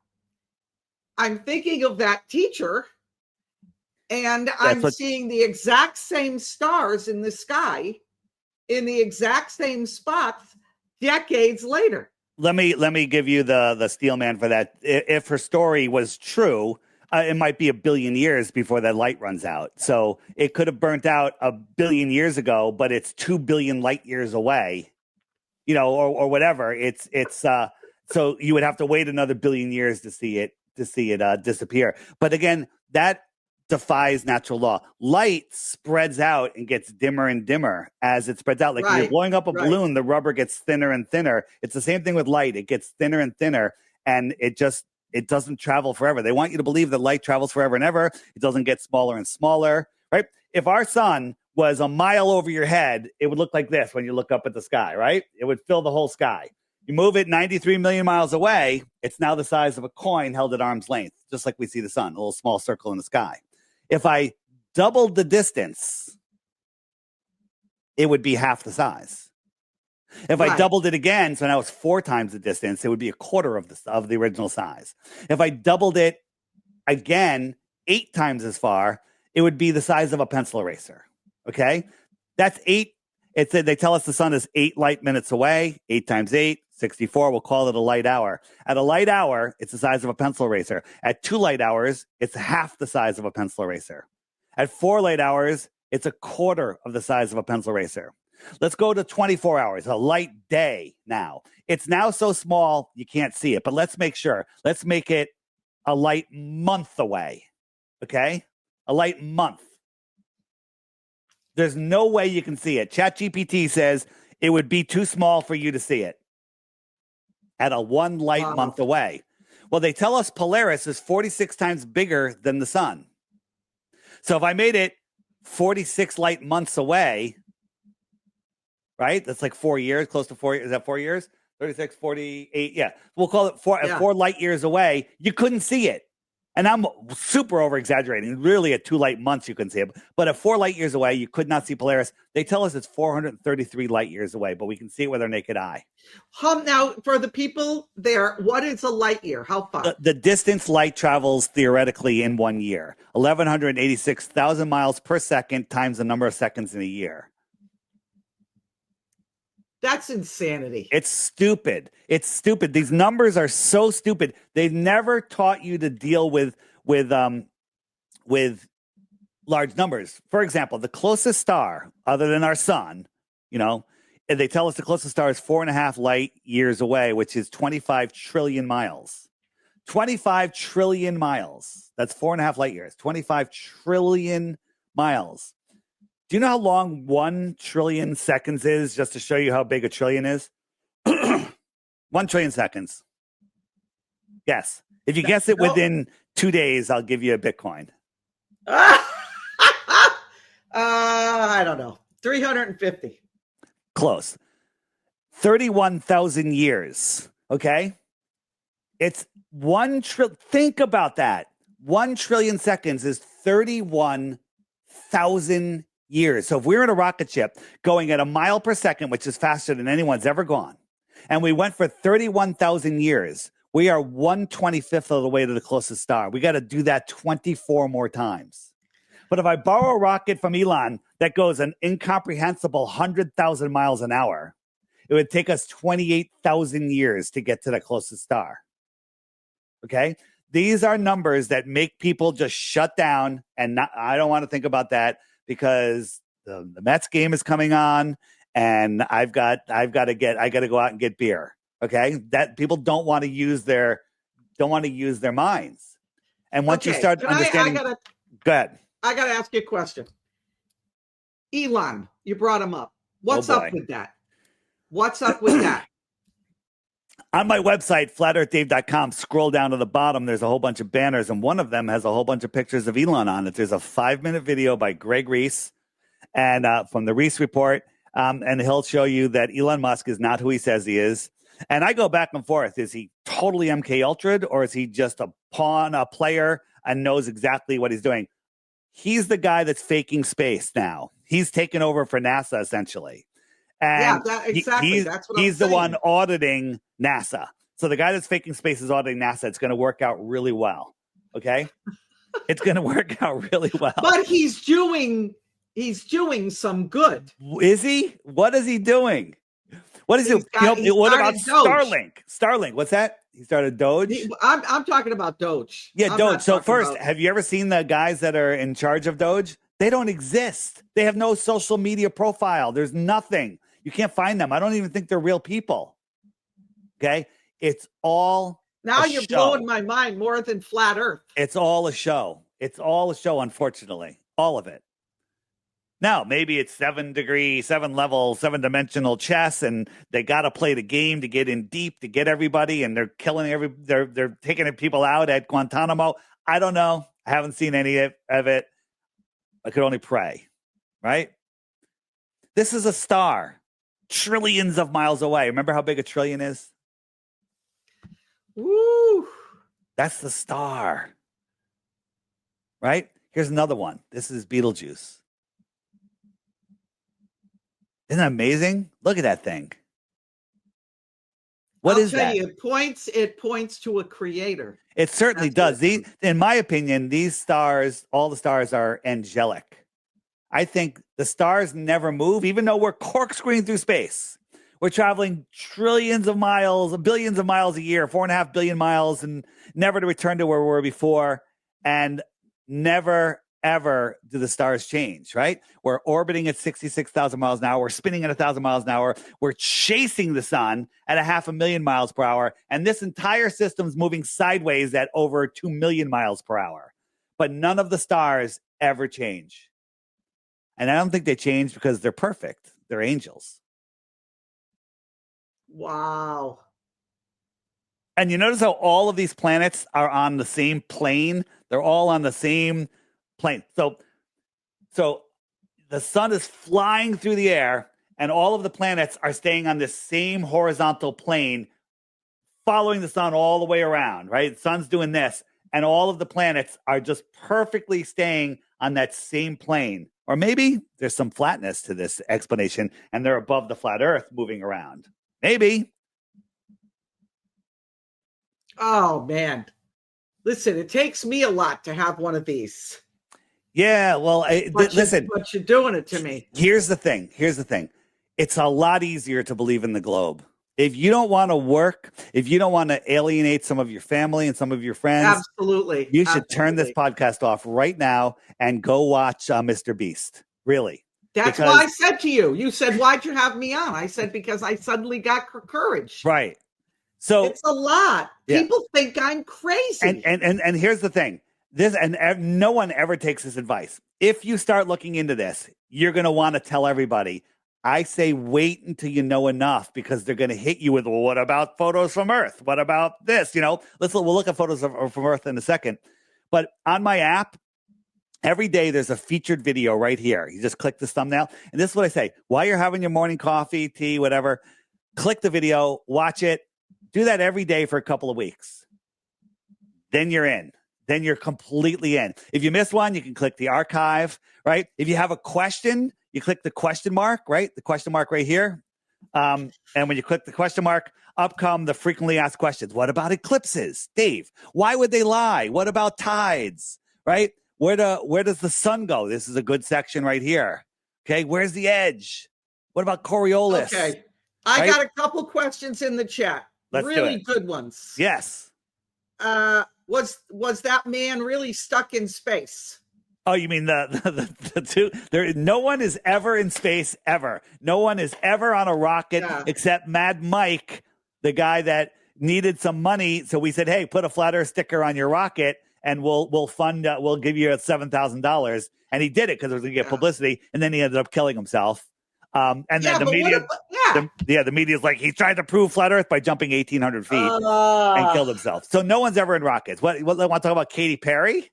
I'm thinking of that teacher, and I'm seeing the exact same stars in the sky in the exact same spots decades later. Let me give you the steel man for that. If her story was true, it might be 1 billion years before that light runs out. So it could have burnt out 1 billion years ago, but it's 2 billion light years away, or whatever. It's so you would have to wait another 1 billion years to see it disappear. But again, that defies natural law. Light spreads out and gets dimmer and dimmer as it spreads out. Like when you're blowing up a balloon, the rubber gets thinner and thinner. It's the same thing with light. It gets thinner and thinner, and it doesn't travel forever. They want you to believe that light travels forever and ever. It doesn't get smaller and smaller, right? If our sun was a mile over your head, it would look like this when you look up at the sky, right? It would fill the whole sky. You move it 93 million miles away, it's now the size of a coin held at arm's length, just like we see the sun, a little small circle in the sky. If I doubled the distance, it would be half the size. If I Right. doubled it again, so now it's 4 times the distance, it would be a quarter of the original size. If I doubled it again 8 times as far, it would be the size of a pencil eraser. Okay? That's 8. They tell us the sun is 8 light minutes away. 8 times 8, 64. We'll call it a light hour. At a light hour, it's the size of a pencil eraser. At 2 light hours, it's half the size of a pencil eraser. At 4 light hours, it's a quarter of the size of a pencil eraser. Let's go to 24 hours, a light day now. It's now so small you can't see it, but let's make sure. Let's make it a light month away, okay? A light month. There's no way you can see it. ChatGPT says it would be too small for you to see it at a 1 light month away. Well, they tell us Polaris is 46 times bigger than the sun. So if I made it 46 light months away, right? That's like 4 years, close to 4 years. Is that 4 years? 36, 48. Yeah. We'll call it 4 light years away. You couldn't see it. And I'm super over exaggerating. Really, at 2 light months, you couldn't see it. But at 4 light years away, you could not see Polaris. They tell us it's 433 light years away, but we can see it with our naked eye. Now, for the people there, what is a light year? How far? The distance light travels theoretically in 1 year, 1,186,000 miles per second times the number of seconds in a year. That's insanity. It's stupid. It's stupid. These numbers are so stupid. They've never taught you to deal with large numbers. For example, the closest star, other than our sun, they tell us the closest star is 4.5 light years away, which is 25 trillion miles. 25 trillion miles. That's 4.5 light years. 25 trillion miles. Do you know how long 1 trillion seconds is, just to show you how big a trillion is? 1 trillion seconds. Yes. If you guess it within 2 days, I'll give you a Bitcoin. I don't know. 350. Close. 31,000 years. Okay? It's 1 trillion. Think about that. 1 trillion seconds is 31,000 years. So if we were in a rocket ship going at a mile per second, which is faster than anyone's ever gone, and we went for 31,000 years, we are 1/25th of the way to the closest star. We got to do that 24 more times. But if I borrow a rocket from Elon that goes an incomprehensible 100,000 miles an hour, it would take us 28,000 years to get to the closest star. Okay? These are numbers that make people just shut down, and I don't want to think about that, because the Mets game is coming on, and I got to go out and get beer. Okay, that people don't want to use their minds. And once you start understanding, go ahead. I got to ask you a question. Elon, you brought him up. What's up with that? What's up with that? On my website, flatearthdave.com, scroll down to the bottom. There's a whole bunch of banners, and one of them has a whole bunch of pictures of Elon on it. There's a 5-minute video by Greg Reese, and from the Reese Report, and he'll show you that Elon Musk is not who he says he is. And I go back and forth. Is he totally MK Ultra'd, or is he just a pawn, a player, and knows exactly what he's doing? He's the guy that's faking space now. He's taken over for NASA, essentially. And exactly. That's what he's the one auditing NASA. So the guy that's faking space is auditing NASA. It's going to work out really well. Okay? It's going to work out really well. But he's doing some good. Is he? What is he doing? What is it? What about Starlink? Starlink, what's that? He started Doge? I'm talking about Doge. Yeah, Doge. So first, have you ever seen the guys that are in charge of Doge? They don't exist. They have no social media profile. There's nothing. You can't find them. I don't even think they're real people. Okay? It's all now you're blowing my mind more than flat Earth. It's all a show. It's all a show, unfortunately. All of it. Now, maybe it's 7-level, 7-dimensional chess, and they got to play the game to get in deep, to get everybody, and they're killing they're taking people out at Guantanamo. I don't know. I haven't seen any of it. I could only pray, right? This is a star, trillions of miles away. Remember how big a trillion is? Woo! That's the star, right? Here's another one. This is Betelgeuse. Isn't that amazing? Look at that thing. What I'll is tell that? you, it points to a creator. It certainly That's does. In my opinion, these stars, all the stars are angelic. I think the stars never move, even though we're corkscrewing through space. We're traveling trillions of miles, billions of miles a year, 4.5 billion miles, and never to return to where we were before. And never, ever do the stars change, right? We're orbiting at 66,000 miles an hour. We're spinning at 1,000 miles an hour. We're chasing the sun at 500,000 miles per hour. And this entire system's moving sideways at over 2 million miles per hour. But none of the stars ever change. And I don't think they change because they're perfect. They're angels. Wow. And you notice how all of these planets are on the same plane? They're all on the same plane. So the sun is flying through the air, and all of the planets are staying on this same horizontal plane, following the sun all the way around, right? The sun's doing this, and all of the planets are just perfectly staying on that same plane. Or maybe there's some flatness to this explanation, and they're above the flat Earth moving around. Maybe. Oh, man. Listen, it takes me a lot to have one of these. Yeah, well, listen. But you're doing it to me. Here's the thing. It's a lot easier to believe in the globe. If you don't want to work, if you don't want to alienate some of your family and some of your friends, absolutely, you should turn this podcast off right now and go watch Mr. Beast. Really. That's why I said to you, you said, why'd you have me on? I said, because I suddenly got courage. Right. So it's a lot. Yeah. People think I'm crazy. And here's the thing. No one ever takes this advice. If you start looking into this, you're going to want to tell everybody. I say wait until you know enough, because they're going to hit you with, well, what about photos from Earth? What about this? We'll look at photos from Earth in a second. But on my app, every day there's a featured video right here. You just click this thumbnail. And this is what I say. While you're having your morning coffee, tea, whatever, click the video, watch it. Do that every day for a couple of weeks. Then you're in. Then you're completely in. If you miss one, you can click the archive, right? If you have a question, you click the question mark, right? The question mark right here. And when you click the question mark, up come the frequently asked questions. What about eclipses? Dave, why would they lie? What about tides, right? Where does the sun go? This is a good section right here. Okay, where's the edge? What about Coriolis? Okay, I got a couple questions in the chat. Let's really good ones. Yes. Was that man really stuck in space? Oh, you mean the two? No one is ever in space ever. No one is ever on a rocket except Mad Mike, the guy that needed some money. So we said, hey, put a flat Earth sticker on your rocket, and we'll fund. We'll give you $7,000. And he did it because it was going to get publicity. And then he ended up killing himself. And then the media, the media is like, he tried to prove flat Earth by jumping 1,800 feet and killed himself. So no one's ever in rockets. What want to talk about Katy Perry?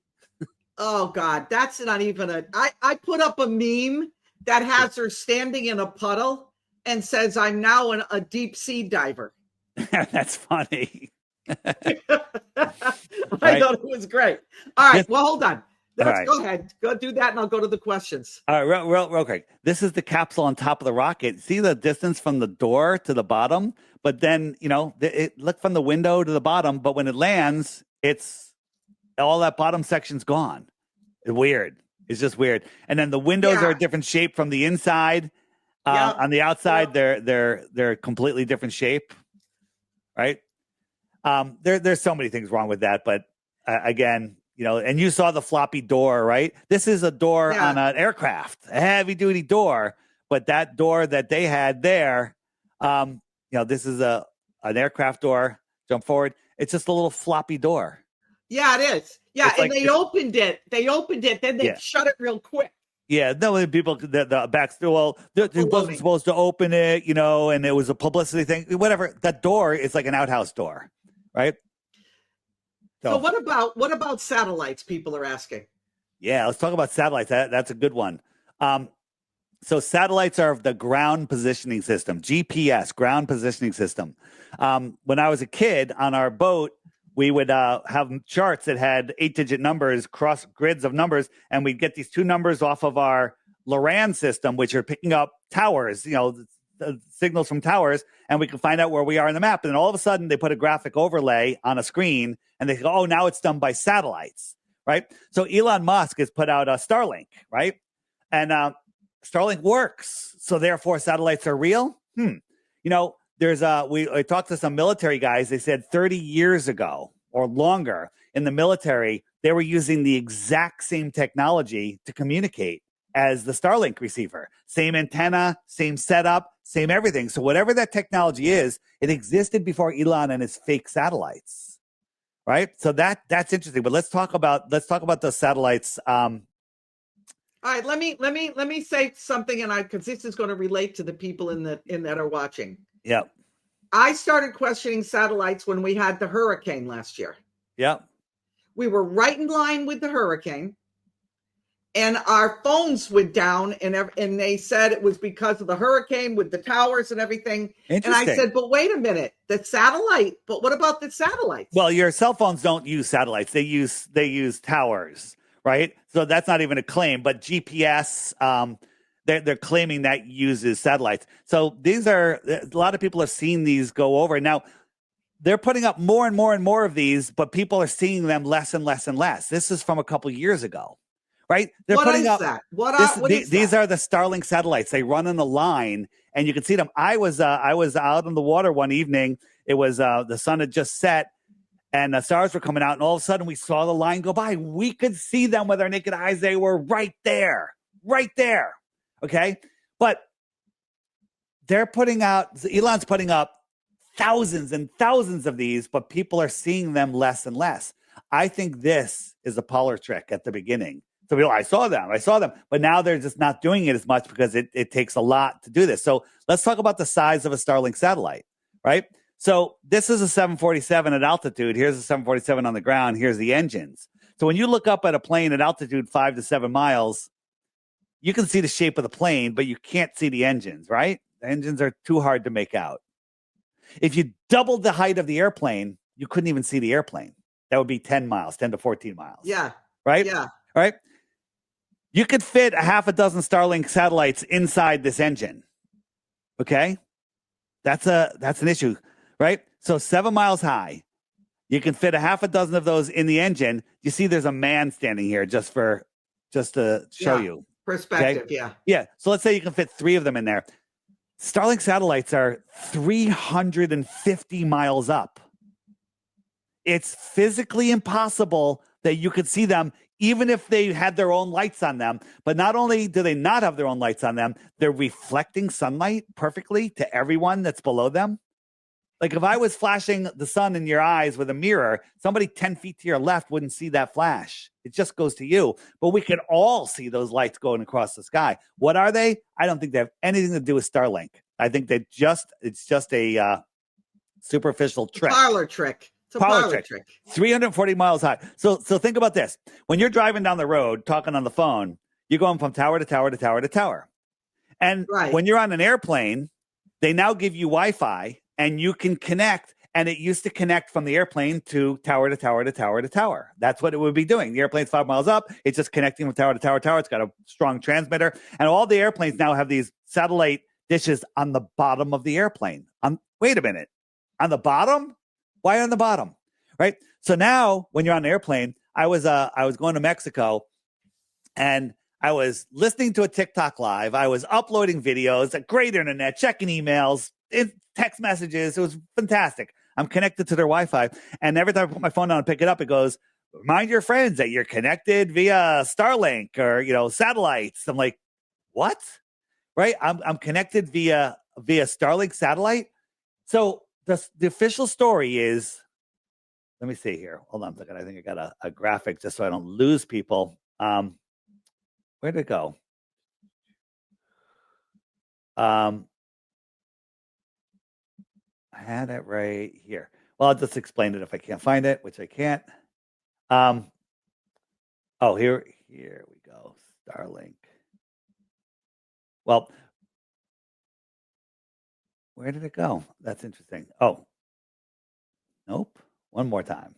Oh God, that's not even I put up a meme that has her standing in a puddle and says, "I'm now a deep sea diver." That's funny. I thought it was great. All right, well, hold on. Let's go ahead. Go do that, and I'll go to the questions. All right, real quick. This is the capsule on top of the rocket. See the distance from the door to the bottom? But then, look from the window to the bottom, but when it lands, it's all that bottom section's gone. It's weird. It's just weird. And then the windows are a different shape from the inside. On the outside, they're completely different shape, right? There's so many things wrong with that, but again, and you saw the floppy door, right? This is a door on an aircraft, a heavy-duty door, but that door that they had there, this is an aircraft door. Jump forward. It's just a little floppy door. Yeah, it is. Yeah, and they opened it. Then they shut it real quick. Yeah, no, people, the back, well, he wasn't supposed to open it, and it was a publicity thing. Whatever. That door is like an outhouse door, right? So what about satellites? People are asking. Yeah, let's talk about satellites. That's a good one. So satellites are the ground positioning system, GPS, ground positioning system. When I was a kid on our boat, we would have charts that had 8-digit numbers, cross grids of numbers, and we'd get these two numbers off of our Loran system, which are picking up towers, signals from towers, and we can find out where we are in the map. And then all of a sudden, they put a graphic overlay on a screen, and they go, "Oh, now it's done by satellites." Right? So Elon Musk has put out a Starlink, right? And Starlink works, so therefore satellites are real. There's I talked to some military guys. They said 30 years ago or longer in the military, they were using the exact same technology to communicate as the Starlink receiver. Same antenna, same setup, same everything. So whatever that technology is, it existed before Elon and his fake satellites. Right? So that's interesting. But let's talk about the satellites. All right, let me say something, and because this is going to relate to the people in that are watching. Yeah. I started questioning satellites when we had the hurricane last year. Yeah. We were right in line with the hurricane, and our phones went down, and they said it was because of the hurricane with the towers and everything. And I said, but wait a minute, the satellite. But what about the satellites? Well, your cell phones don't use satellites; they use towers, right? So that's not even a claim. But GPS, they're claiming that uses satellites. So a lot of people have seen these go over. Now they're putting up more and more and more of these, but people are seeing them less and less and less. This is from a couple years ago. Right? They're putting up that. These are the Starlink satellites. They run in a line, and you can see them. I was out on the water one evening. It was the sun had just set, and the stars were coming out, and all of a sudden we saw the line go by. We could see them with our naked eyes. They were right there. Okay, but Elon's putting up thousands and thousands of these, but people are seeing them less and less. I think this is a parlor trick at the beginning. So I saw them, but now they're just not doing it as much because it takes a lot to do this. So let's talk about the size of a Starlink satellite, right? So this is a 747 at altitude. Here's a 747 on the ground. Here's the engines. So when you look up at a plane at altitude 5 to 7 miles, you can see the shape of the plane, but you can't see the engines, right? The engines are too hard to make out. If you doubled the height of the airplane, you couldn't even see the airplane. That would be 10 to 14 miles. Yeah. Right? Yeah. All right. You could fit a half a dozen Starlink satellites inside this engine. Okay? That's an issue, right? So 7 miles high. You can fit a half a dozen of those in the engine. You see there's a man standing here just to show you. Perspective, okay? Yeah. Yeah. So let's say you can fit 3 of them in there. Starlink satellites are 350 miles up. It's physically impossible that you could see them even if they had their own lights on them. But not only do they not have their own lights on them, they're reflecting sunlight perfectly to everyone that's below them. Like if I was flashing the sun in your eyes with a mirror, somebody 10 feet to your left wouldn't see that flash. It just goes to you. But we can all see those lights going across the sky. What are they? I don't think they have anything to do with Starlink. I think it's just a superficial trick. Parlor trick. It's a parlor trick. 340 miles high. So think about this. When you're driving down the road, talking on the phone, you're going from tower to tower to tower to tower. And when you're on an airplane, they now give you Wi-Fi and you can connect. And it used to connect from the airplane to tower to tower to tower to tower. That's what it would be doing. The airplane's 5 miles up. It's just connecting from tower to tower to tower. It's got a strong transmitter. And all the airplanes now have these satellite dishes on the bottom of the airplane. Wait a minute. On the bottom? Why on the bottom? Right? So now when you're on an airplane, I was going to Mexico and I was listening to a TikTok live. I was uploading videos, a great internet, checking emails, text messages. It was fantastic. I'm connected to their Wi-Fi. And every time I put my phone down and pick it up, it goes, remind your friends that you're connected via Starlink or, satellites. I'm like, what? Right? I'm connected via Starlink satellite. So the official story is, let me see here. Hold on a second. I think I got a graphic just so I don't lose people. Where'd it go? I had it right here. Well, I'll just explain it if I can't find it, which I can't. Here we go. Starlink. Well, where did it go? That's interesting. Oh, nope. One more time.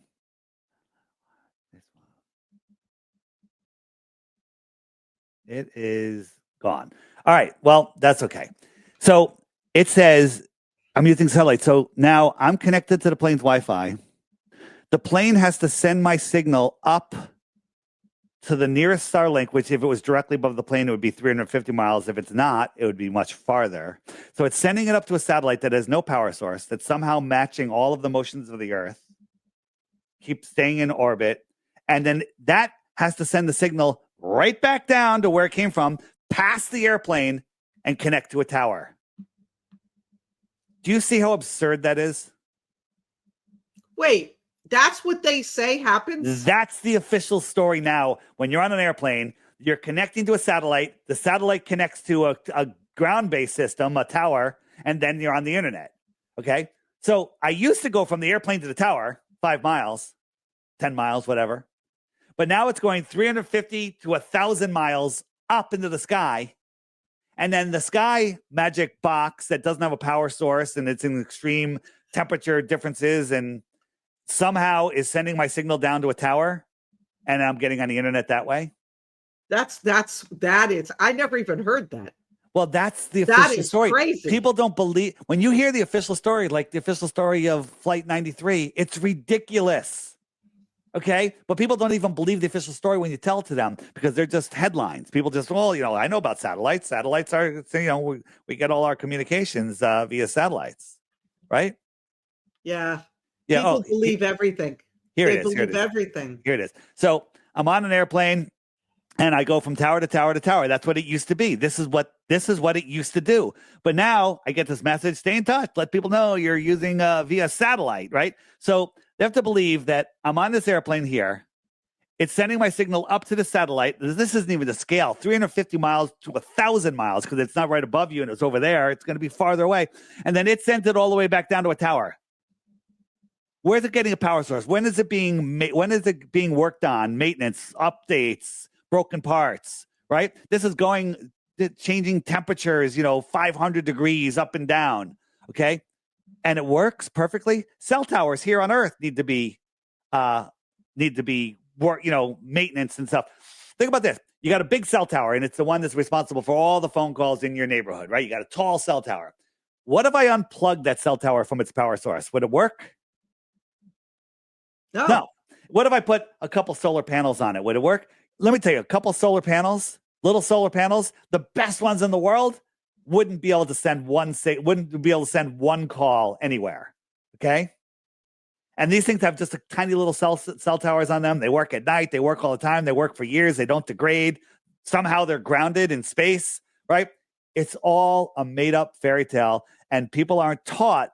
It is gone. All right. Well, that's okay. So it says I'm using satellite. So now I'm connected to the plane's Wi-Fi. The plane has to send my signal up to the nearest Starlink, which if it was directly above the plane, it would be 350 miles. If it's not, it would be much farther. So it's sending it up to a satellite that has no power source, that's somehow matching all of the motions of the Earth, keeps staying in orbit, and then that has to send the signal right back down to where it came from, past the airplane, and connect to a tower. Do you see how absurd that is? Wait, that's what they say happens? That's the official story now. When you're on an airplane, you're connecting to a satellite. The satellite connects to a ground-based system, a tower, and then you're on the internet. Okay? So I used to go from the airplane to the tower, 5 miles, 10 miles, whatever. But now it's going 350 to 1,000 miles up into the sky. And then the sky magic box that doesn't have a power source and it's in extreme temperature differences and somehow is sending my signal down to a tower, and I'm getting on the internet that way. That is, I never even heard that. Well, that's the official story. Crazy. People don't believe when you hear the official story, like the official story of Flight 93, it's ridiculous. Okay, but people don't even believe the official story when you tell it to them because they're just headlines. People just, well, I know about satellites. Satellites are, we get all our communications via satellites, right? Yeah. Yeah. People believe everything. They believe everything. Here it is. So I'm on an airplane and I go from tower to tower to tower. That's what it used to be. This is what it used to do. But now I get this message, stay in touch, let people know you're using via satellite, right? So they have to believe that I'm on this airplane here. It's sending my signal up to the satellite. This isn't even the scale, 350 miles to 1,000 miles because it's not right above you and it's over there. It's going to be farther away. And then it sent it all the way back down to a tower. Where's it getting a power source? When is it being worked on? Maintenance, updates, broken parts, right? This is changing temperatures, 500 degrees up and down, okay? And it works perfectly. Cell towers here on Earth need to be maintenance and stuff. Think about this. You got a big cell tower, and it's the one that's responsible for all the phone calls in your neighborhood, right? You got a tall cell tower. What if I unplugged that cell tower from its power source? Would it work? No. What if I put a couple solar panels on it? Would it work? Let me tell you, a couple solar panels, little solar panels, the best ones in the world, wouldn't be able to send one call anywhere. Okay? And these things have just a tiny little cell towers on them. They work at night. They work all the time. They work for years. They don't degrade. Somehow they're grounded in space, right? It's all a made-up fairy tale, and people aren't taught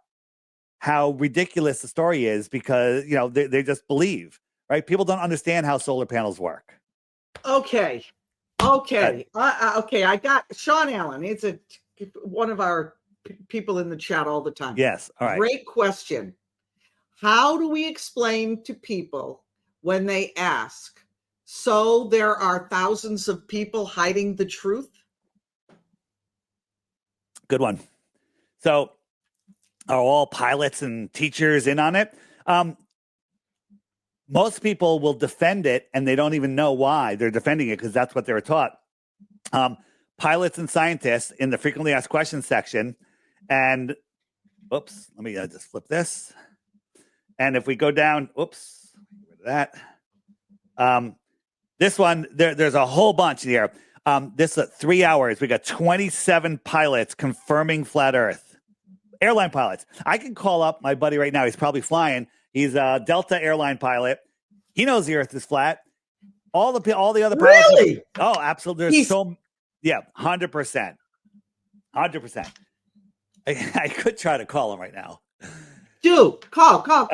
how ridiculous the story is because, they just believe, right? People don't understand how solar panels work. Okay. I got Sean Allen. He's one of our people in the chat all the time. Yes. All right. Great question. How do we explain to people when they ask, so there are thousands of people hiding the truth? Good one. So are all pilots and teachers in on it? Most people will defend it and they don't even know why they're defending it because that's what they were taught. Pilots and scientists in the frequently asked questions section. And let me just flip this. And if we go down, get rid of that. This one, there's a whole bunch here. This is 3 hours. We got 27 pilots confirming flat Earth. Airline pilots. I can call up my buddy right now. He's probably flying. He's a Delta airline pilot. He knows the Earth is flat. All the other pilots. Really? Absolutely. There's 100%. 100%. I could try to call him right now. Dude, call. All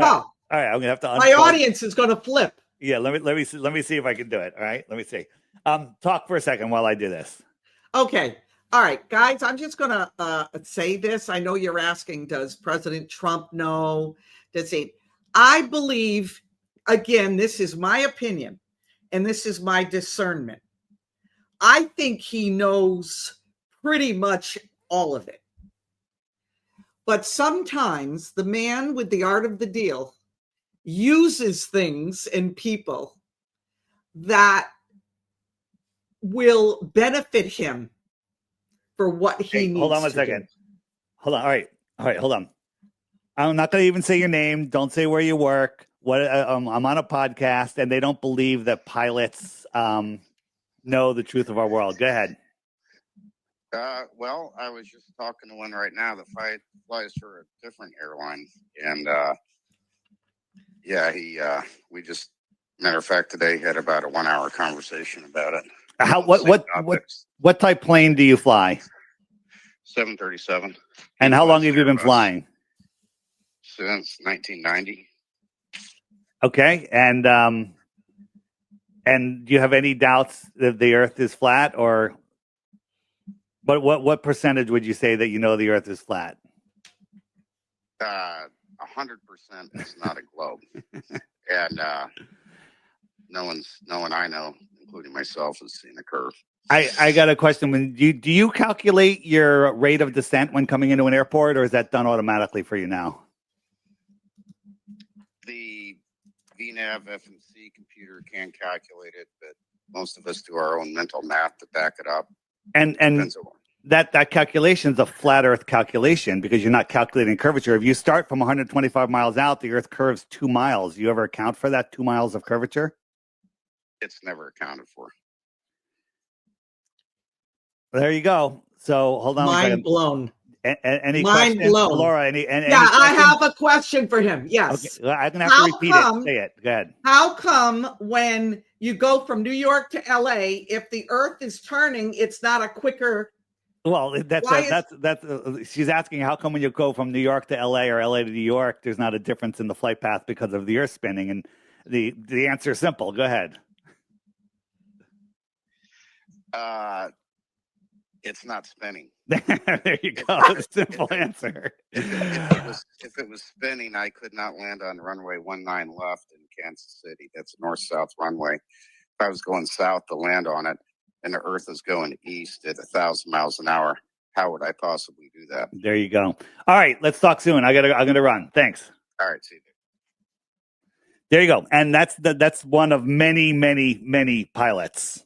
right, I'm gonna have to. My audience is gonna flip. Yeah, let me see if I can do it. All right, let me see. Talk for a second while I do this. Okay. All right, guys, I'm just going to say this. I know you're asking, does President Trump know? I believe, again, this is my opinion, and this is my discernment. I think he knows pretty much all of it. But sometimes the man with the art of the deal uses things and people that will benefit him for what he needs. Hold on a second. Hold on. All right. Hold on. I'm not going to even say your name. Don't say where you work. I'm on a podcast, and they don't believe that pilots know the truth of our world. Go ahead. Well, I was just talking to one right now that flies for a different airline, and we just, matter of fact, today had about a 1 hour conversation about it. What type plane do you fly? 737. And how long have you been flying? Since 1990. Okay, and do you have any doubts that the Earth is flat, or what percentage would you say that you know the Earth is flat? 100% is not a globe, and no one I know, including myself, has seen a curve. I got a question. Do you calculate your rate of descent when coming into an airport, or is that done automatically for you now? The VNAV FMC computer can calculate it, but most of us do our own mental math to back it up. And that calculation is a flat Earth calculation because you're not calculating curvature. If you start from 125 miles out, the Earth curves 2 miles. You ever account for that 2 miles of curvature? It's never accounted for. There you go. So hold on. Mind blown. Any Mind questions, blown. Delora? I have a question for him. Yes. Okay. I'm gonna have to repeat it. Say it. Go ahead. How come when you go from New York to LA, if the Earth is turning, it's not a quicker? Well, she's asking how come when you go from New York to LA or LA to New York, there's not a difference in the flight path because of the Earth spinning, and the answer is simple. Go ahead. It's not spinning. There you go. Simple answer. If it was spinning, I could not land on runway 19 left in Kansas City. That's a north-south runway. If I was going south to land on it, and the Earth is going east at 1,000 miles an hour, how would I possibly do that? There you go. All right, let's talk soon. I'm gonna run. Thanks. All right, see you. There you go. And that's one of many, many, many pilots.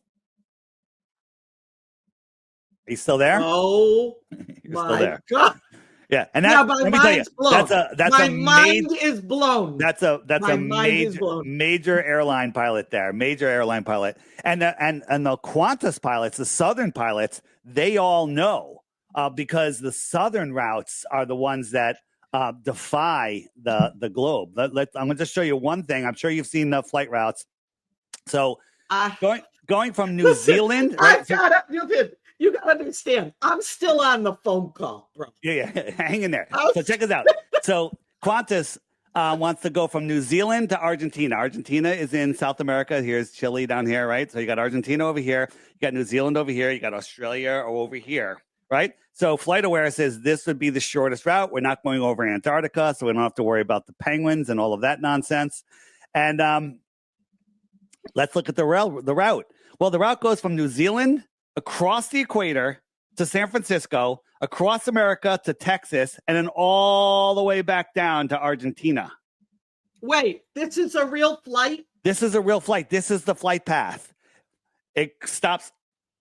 Are you still there? Oh, you're still there. God. Yeah, and let me tell you, my mind is blown. That's a major airline pilot there, major airline pilot, and the Qantas pilots, the southern pilots, they all know because the southern routes are the ones that defy the globe. I'm going to just show you one thing. I'm sure you've seen the flight routes. So going from New Zealand, right? You got to understand, I'm still on the phone call, bro. Yeah, hang in there. So check this out. So Qantas wants to go from New Zealand to Argentina. Argentina is in South America. Here's Chile down here, right? So you got Argentina over here. You got New Zealand over here. You got Australia over here, right? So FlightAware says this would be the shortest route. We're not going over Antarctica, so we don't have to worry about the penguins and all of that nonsense. And let's look at the route. Well, the route goes from New Zealand across the equator to San Francisco, across America to Texas, and then all the way back down to Argentina. Wait, this is a real flight? This is a real flight. This is the flight path. It stops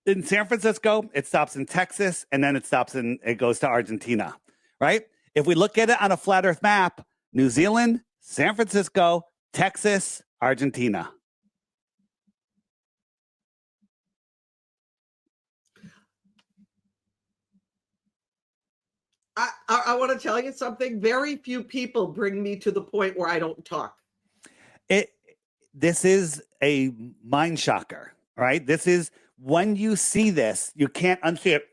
in San Francisco, it stops in Texas, and then it goes to Argentina, right? If we look at it on a flat Earth map, New Zealand, San Francisco, Texas, Argentina. I want to tell you something. Very few people bring me to the point where I don't talk. This is a mind shocker, right? This is when you see this, you can't unsee it.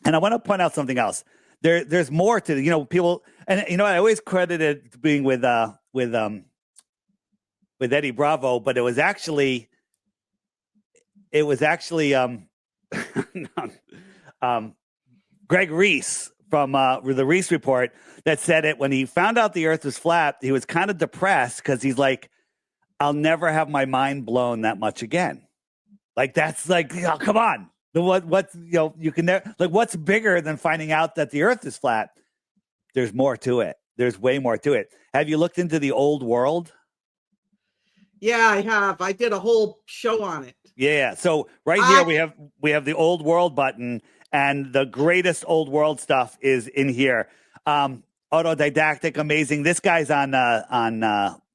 And I want to point out something else. There's more to people, and I always credited being with Eddie Bravo, but it was actually Greg Reese from the Reese Report that said it when he found out the Earth was flat. He was kind of depressed because he's like, I'll never have my mind blown that much again. Like that's like, come on, what's you can never, like what's bigger than finding out that the Earth is flat? There's more to it. There's way more to it. Have you looked into the old world? Yeah, I have. I did a whole show on it. Yeah. So here we have the old world button. And the greatest old world stuff is in here. Autodidactic, amazing. This guy's on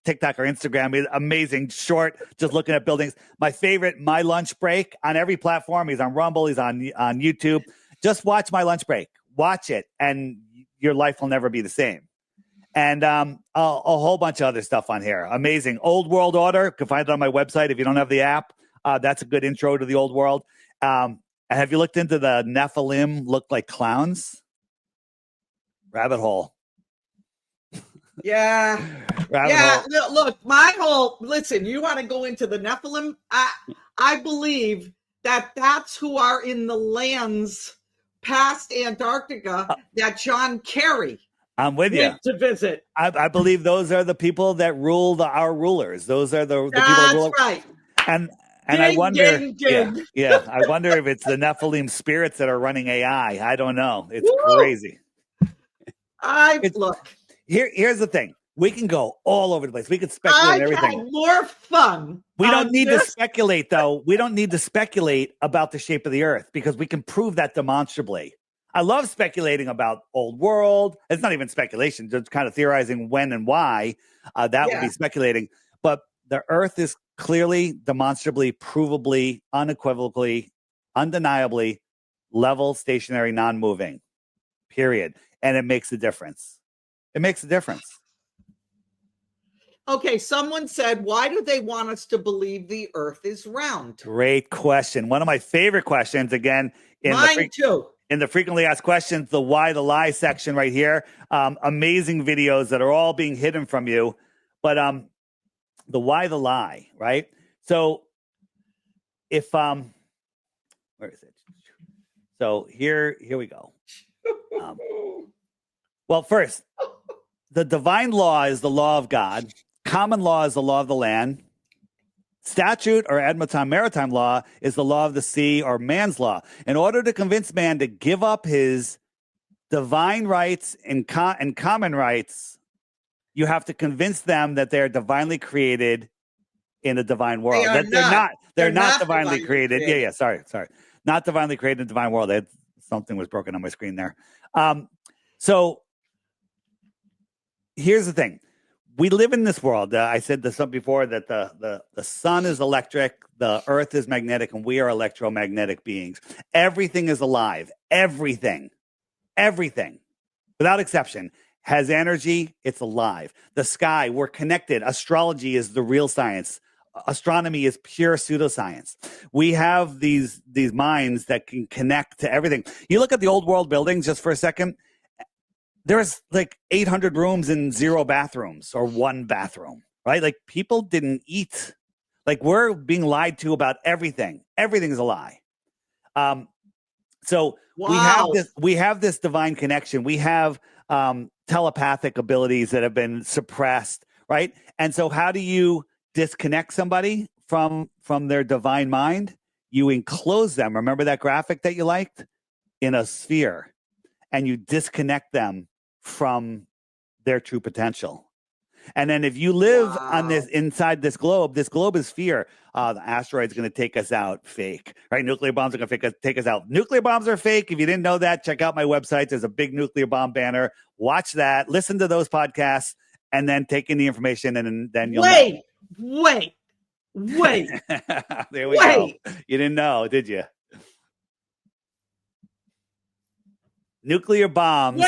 TikTok or Instagram. He's amazing, short, just looking at buildings. My favorite, My Lunch Break, on every platform. He's on Rumble. He's on YouTube. Just watch My Lunch Break. Watch it, and your life will never be the same. And a whole bunch of other stuff on here. Amazing. Old World Order. You can find it on my website if you don't have the app. That's a good intro to the old world. Have you looked into the Nephilim look like clowns? Rabbit hole. Yeah. Hole. Look, listen, you want to go into the Nephilim? I believe that's who are in the lands past Antarctica that John Kerry I'm with you. went to visit. I believe those are the people that rule our rulers. Those are the people that rule. That's right. And ding, I wonder, ding, ding. yeah, I wonder if it's the Nephilim spirits that are running AI. I don't know. It's Woo! crazy. Look. Here's the thing. We can go all over the place. We could speculate everything. Had more fun. We don't need to speculate, though. We don't need to speculate about the shape of the Earth because we can prove that demonstrably. I love speculating about old world. It's not even speculation, just kind of theorizing when and why. That would be speculating. But the Earth is clearly, demonstrably, provably, unequivocally, undeniably level, stationary, non-moving, period. And it makes a difference. It makes a difference. Okay, someone said, why do they want us to believe the Earth is round? Great question. One of my favorite questions, again, Mine too. In the frequently asked questions, the why the lie section right here. Amazing videos that are all being hidden from you. But the why the lie, right? So if where is it? So here we go. Well, first, the divine law is the law of God. Common law is the law of the land. Statute or admatam maritime law is the law of the sea or man's law. In order to convince man to give up his divine rights and common rights, you have to convince them that they're divinely created in a divine world. They're not divinely created. Yeah. Sorry. Not divinely created in a divine world. Something was broken on my screen there. So here's the thing. We live in this world. I said this before that the sun is electric, the earth is magnetic, and we are electromagnetic beings. Everything is alive. Everything, without exception, has energy. It's alive. The sky, we're connected. Astrology is the real science. Astronomy is pure pseudoscience. We have these minds that can connect to everything. You look at the old world buildings just for a second. There's like 800 rooms and 0 bathrooms or 1 bathroom, right? Like people didn't eat. Like we're being lied to about everything. Everything is a lie. So we have this divine connection. We have telepathic abilities that have been suppressed, right? And so how do you disconnect somebody from their divine mind? You enclose them. Remember that graphic that you liked? In a sphere. And you disconnect them from their true potential. And then if you live on inside this globe is fear. The asteroid's going to take us out. Fake, right? Nuclear bombs are going to take us out. Nuclear bombs are fake. If you didn't know that, check out my website. There's a big nuclear bomb banner. Watch that. Listen to those podcasts, and then take in the information, and then you'll know. Wait. There we go. You didn't know, did you? Nuclear bombs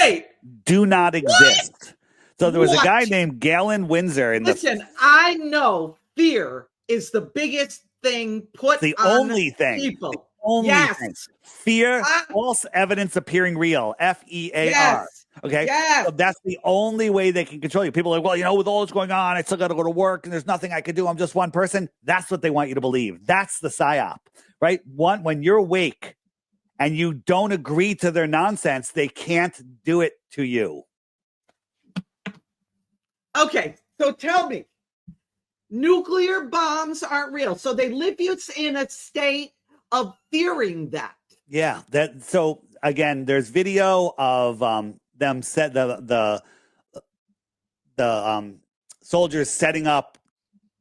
do not exist. What? So there was a guy named Galen Windsor. Listen, I know fear is the biggest thing put on only thing. People. The only thing. Fear, false evidence appearing real. FEAR. Yes. Okay? Yes. So that's the only way they can control you. People are like, well, with all that's going on, I still got to go to work and there's nothing I can do. I'm just one person. That's what they want you to believe. That's the psyop, right? When you're awake, and you don't agree to their nonsense, they can't do it to you. Okay, so tell me, nuclear bombs aren't real. So they leave you in a state of fearing that. Yeah, so again, there's video of them set the soldiers setting up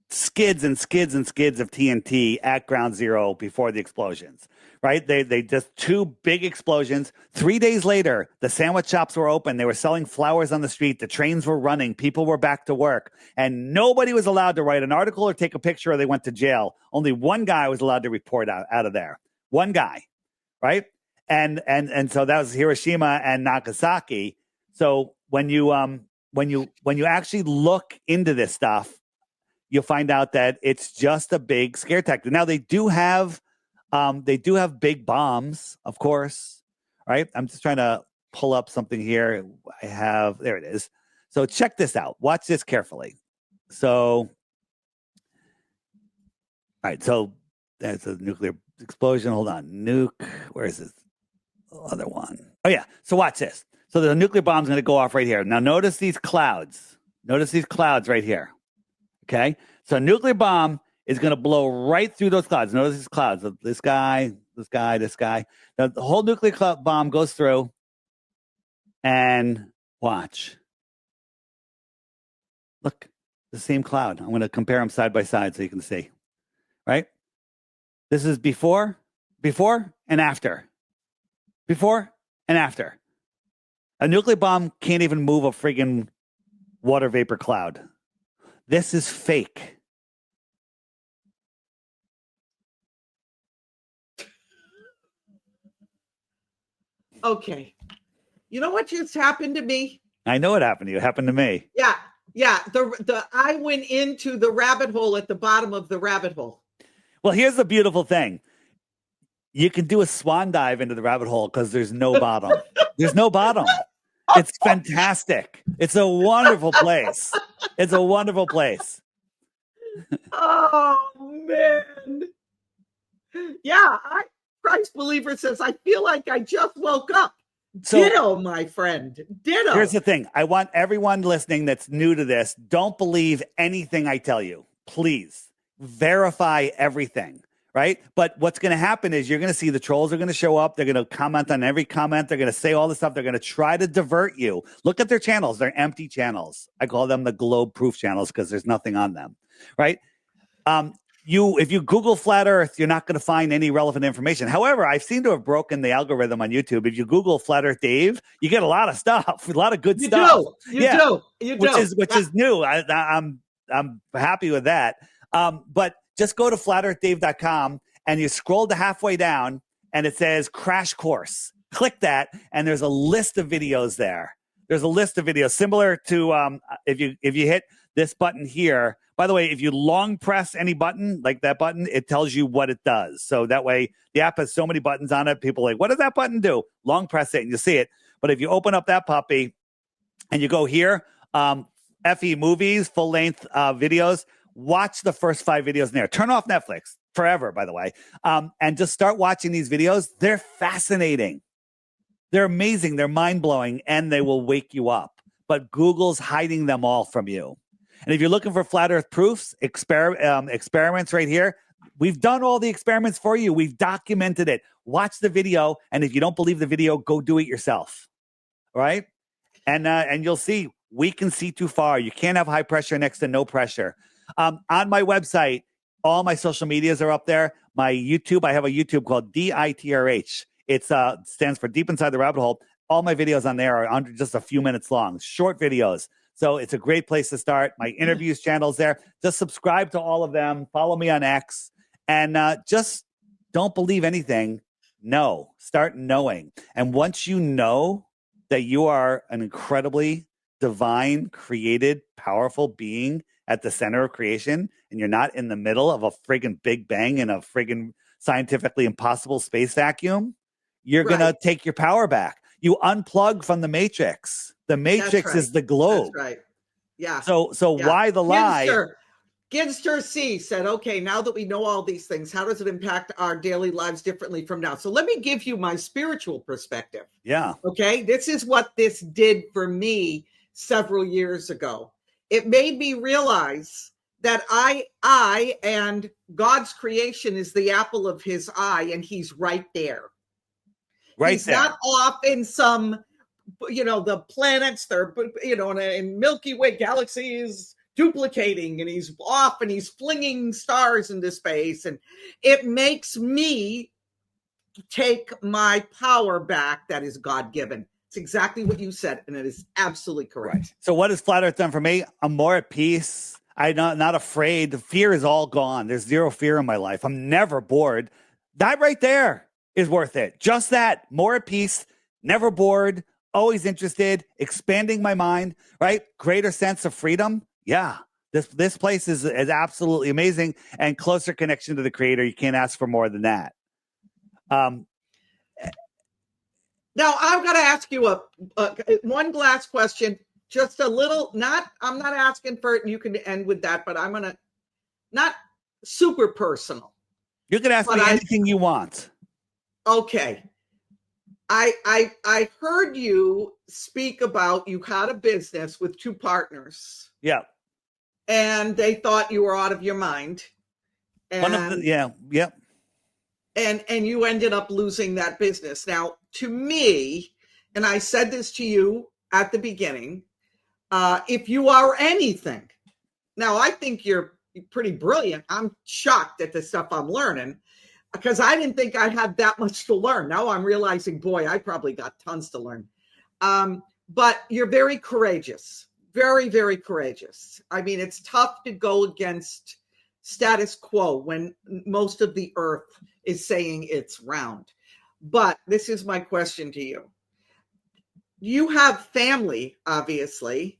skids and skids and skids of TNT at ground zero before the explosions. right? They just two big explosions. 3 days later, the sandwich shops were open. They were selling flowers on the street. The trains were running. People were back to work. And nobody was allowed to write an article or take a picture, or they went to jail. Only one guy was allowed to report out of there. One guy, right? And so that was Hiroshima and Nagasaki. So when you actually look into this stuff, you'll find out that it's just a big scare tactic. Now they do have big bombs, of course, right? I'm just trying to pull up something here. There it is. So check this out. Watch this carefully. So, all right. So that's a nuclear explosion. Hold on. Nuke. Where is this other one? Oh yeah. So watch this. So the nuclear bomb's going to go off right here. Now notice these clouds. Notice these clouds right here. Okay, so a nuclear bomb is going to blow right through those clouds. Notice these clouds. This guy. Now, the whole nuclear bomb goes through, and watch. Look, the same cloud. I'm going to compare them side by side so you can see. Right? This is before, and after. Before and after. A nuclear bomb can't even move a friggin' water vapor cloud. This is fake. Okay. You know what just happened to me? I know what happened to you. It happened to me. Yeah. I went into the rabbit hole at the bottom of the rabbit hole. Well, here's the beautiful thing. You can do a swan dive into the rabbit hole because there's no bottom. There's no bottom. It's fantastic. It's a wonderful place. It's a wonderful place. Oh, man. Yeah, Christ Believer says, I feel like I just woke up. So, ditto, my friend. Ditto. Here's the thing. I want everyone listening that's new to this, don't believe anything I tell you. Please verify everything, right? But what's going to happen is you're going to see the trolls are going to show up. They're going to comment on every comment. They're going to say all this stuff. They're going to try to divert you. Look at their channels. They're empty channels. I call them the globe proof channels because there's nothing on them, right? If you Google flat Earth, you're not going to find any relevant information. However, I've seem to have broken the algorithm on YouTube. If you Google flat Earth Dave, you get a lot of stuff, a lot of good stuff. You do. Which is new. I'm happy with that. But just go to flatearthdave.com and you scroll to halfway down and it says crash course. Click that and there's a list of videos there. There's a list of videos similar to if you hit this button here. By the way, if you long press any button, like that button, it tells you what it does. So that way, the app has so many buttons on it. People are like, what does that button do? Long press it and you see it. But if you open up that puppy and you go here, FE movies, full-length videos, watch the first 5 videos in there. Turn off Netflix forever, by the way, and just start watching these videos. They're fascinating. They're amazing. They're mind-blowing, and they will wake you up. But Google's hiding them all from you. And if you're looking for flat Earth proofs, experiments right here, we've done all the experiments for you. We've documented it. Watch the video, and if you don't believe the video, go do it yourself. All right? And you'll see we can see too far. You can't have high pressure next to no pressure. On my website, all my social medias are up there. My YouTube, I have a YouTube called DITRH. It stands for Deep Inside the Rabbit Hole. All my videos on there are under just a few minutes long, short videos. So it's a great place to start. My interviews channel's there. Just subscribe to all of them. Follow me on X. And just don't believe anything. No. Start knowing. And once you know that you are an incredibly divine, created, powerful being at the center of creation, and you're not in the middle of a friggin' Big Bang in a friggin' scientifically impossible space vacuum, you're going to take your power back. You unplug from the Matrix. The Matrix is the globe. That's right. Yeah. So why the lie? Ginster C said, okay, now that we know all these things, how does it impact our daily lives differently from now? So let me give you my spiritual perspective. Yeah. Okay. This is what this did for me several years ago. It made me realize that I and God's creation is the apple of his eye, and he's right there. He's not off in some, the planets, they're, in Milky Way galaxies duplicating, and he's off and he's flinging stars into space. And it makes me take my power back that is God-given. It's exactly what you said, and it is absolutely correct. Right. So what has Flat Earth done for me? I'm more at peace. I'm not afraid. The fear is all gone. There's zero fear in my life. I'm never bored. That right there is worth it. Just that. More at peace, never bored, always interested, expanding my mind, right? Greater sense of freedom. Yeah. This place is absolutely amazing, and closer connection to the creator. You can't ask for more than that. Now I'm going to ask you one last question. Just a little, I'm not asking for it, and you can end with that, but I'm going to, not super personal. You can ask me anything you want. Okay. I heard you speak about you had a business with two partners. Yeah. And they thought you were out of your mind. And, yep. And you ended up losing that business. Now, to me, and I said this to you at the beginning, if you are anything, now I think you're pretty brilliant. I'm shocked at the stuff I'm learning, because I didn't think I had that much to learn. Now I'm realizing, boy, I probably got tons to learn. But you're very courageous. Very, very courageous. I mean, it's tough to go against status quo when most of the earth is saying it's round. But this is my question to you. You have family, obviously.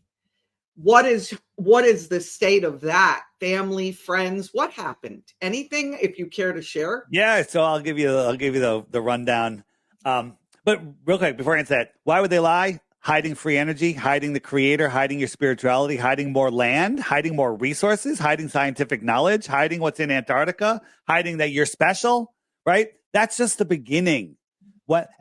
What is the state of that? Family, friends, what happened? Anything, if you care to share? Yeah, so I'll give you the rundown. But real quick, before I answer that, why would they lie? Hiding free energy, hiding the creator, hiding your spirituality, hiding more land, hiding more resources, hiding scientific knowledge, hiding what's in Antarctica, hiding that you're special, right? That's just the beginning.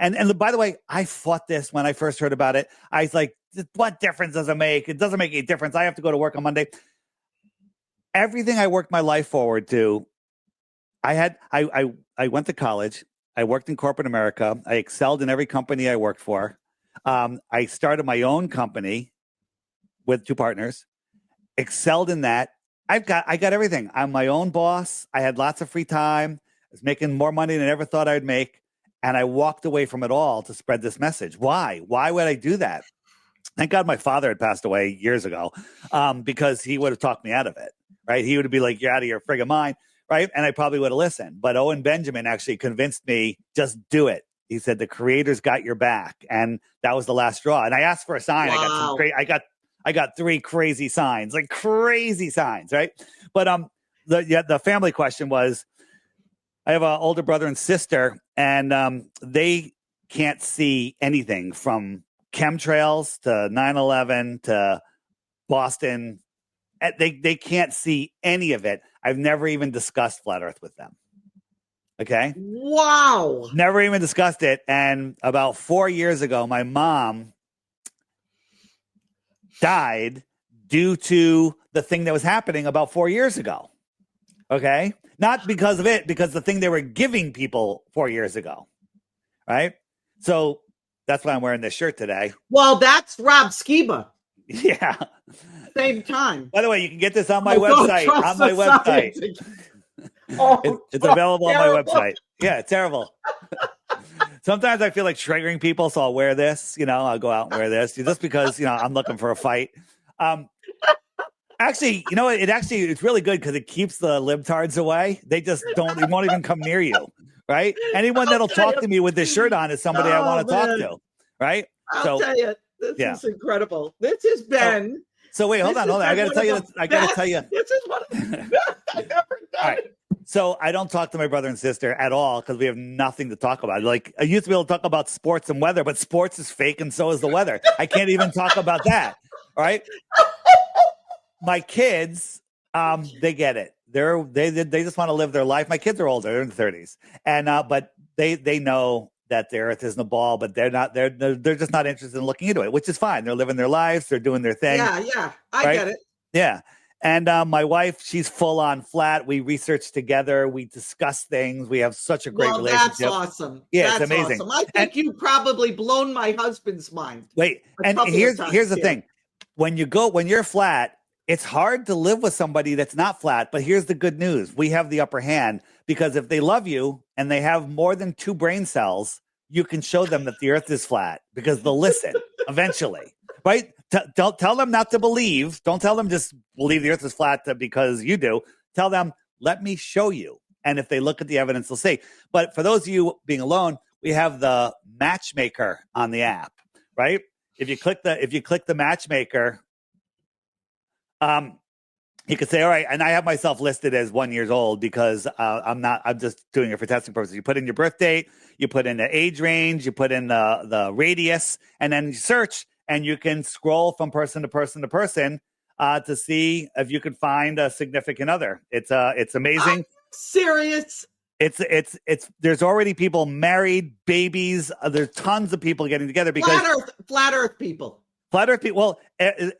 And by the way, I fought this when I first heard about it. I was like, what difference does it make? It doesn't make any difference. I have to go to work on Monday. Everything I worked my life forward to, I went to college. I worked in corporate America. I excelled in every company I worked for. I started my own company with two partners, excelled in that. I got everything. I'm my own boss. I had lots of free time. I was making more money than I ever thought I'd make. And I walked away from it all to spread this message. Why? Why would I do that? Thank God my father had passed away years ago, because he would have talked me out of it, right? He would be like, you're out of your friggin' mind, right? And I probably would have listened. But Owen Benjamin actually convinced me, just do it. He said, the creator's got your back. And that was the last straw. And I asked for a sign. Wow. I got three crazy signs, like crazy signs, right? But the family question was, I have an older brother and sister, and they can't see anything from chemtrails to 9/11 to Boston. They can't see any of it. I've never even discussed flat Earth with them. Okay. Wow. Never even discussed it. And about 4 years ago, my mom died due to the thing that was happening about 4 years ago. Okay. Not because of it, because the thing they were giving people 4 years ago. Right. So that's why I'm wearing this shirt today. Well, that's Rob Skiba. Yeah. Same time. By the way, you can get this on my website. On my website. It's available on my website. Yeah, it's terrible. Sometimes I feel like triggering people, so I'll wear this. I'll go out and wear this just because I'm looking for a fight. Actually, it's really good because it keeps the libtards away. They won't even come near you, right? Anyone that'll talk to me with this shirt on is somebody I want to talk to, right? I'll tell you, this is incredible. This has been. So wait, hold on. I got to tell you. This is one of the best I've ever done. All right. So I don't talk to my brother and sister at all because we have nothing to talk about. Like I used to be able to talk about sports and weather, but sports is fake and so is the weather. I can't even talk about that. All right. My kids, they get it. They just want to live their life. My kids are older; they're in their 30s, and but they know that the Earth isn't a ball, but they're just not interested in looking into it, which is fine. They're living their lives. They're doing their thing. Yeah, I get it. Yeah. And my wife, she's full on flat. We research together. We discuss things. We have such a great relationship. That's awesome. Yeah, that's it's amazing. Awesome. I think you've probably blown my husband's mind. Wait, and here's the thing. When you're flat, it's hard to live with somebody that's not flat, but here's the good news. We have the upper hand because if they love you and they have more than 2 brain cells, you can show them that the earth is flat because they'll listen eventually, right? Tell them not to believe. Don't tell them just believe the earth is flat because you do. Tell them, let me show you. And if they look at the evidence, they'll see. But for those of you being alone, we have the matchmaker on the app, right? If you click the matchmaker, you could say, all right, and I have myself listed as 1 year old because I'm just doing it for testing purposes. You put in your birth date, you put in the age range, you put in the radius, and then you search, and you can scroll from person to person to person to see if you can find a significant other. It's amazing. Serious. It's there's already people married, babies. There's tons of people getting together because flat Earth people. Flat Earth people. Well,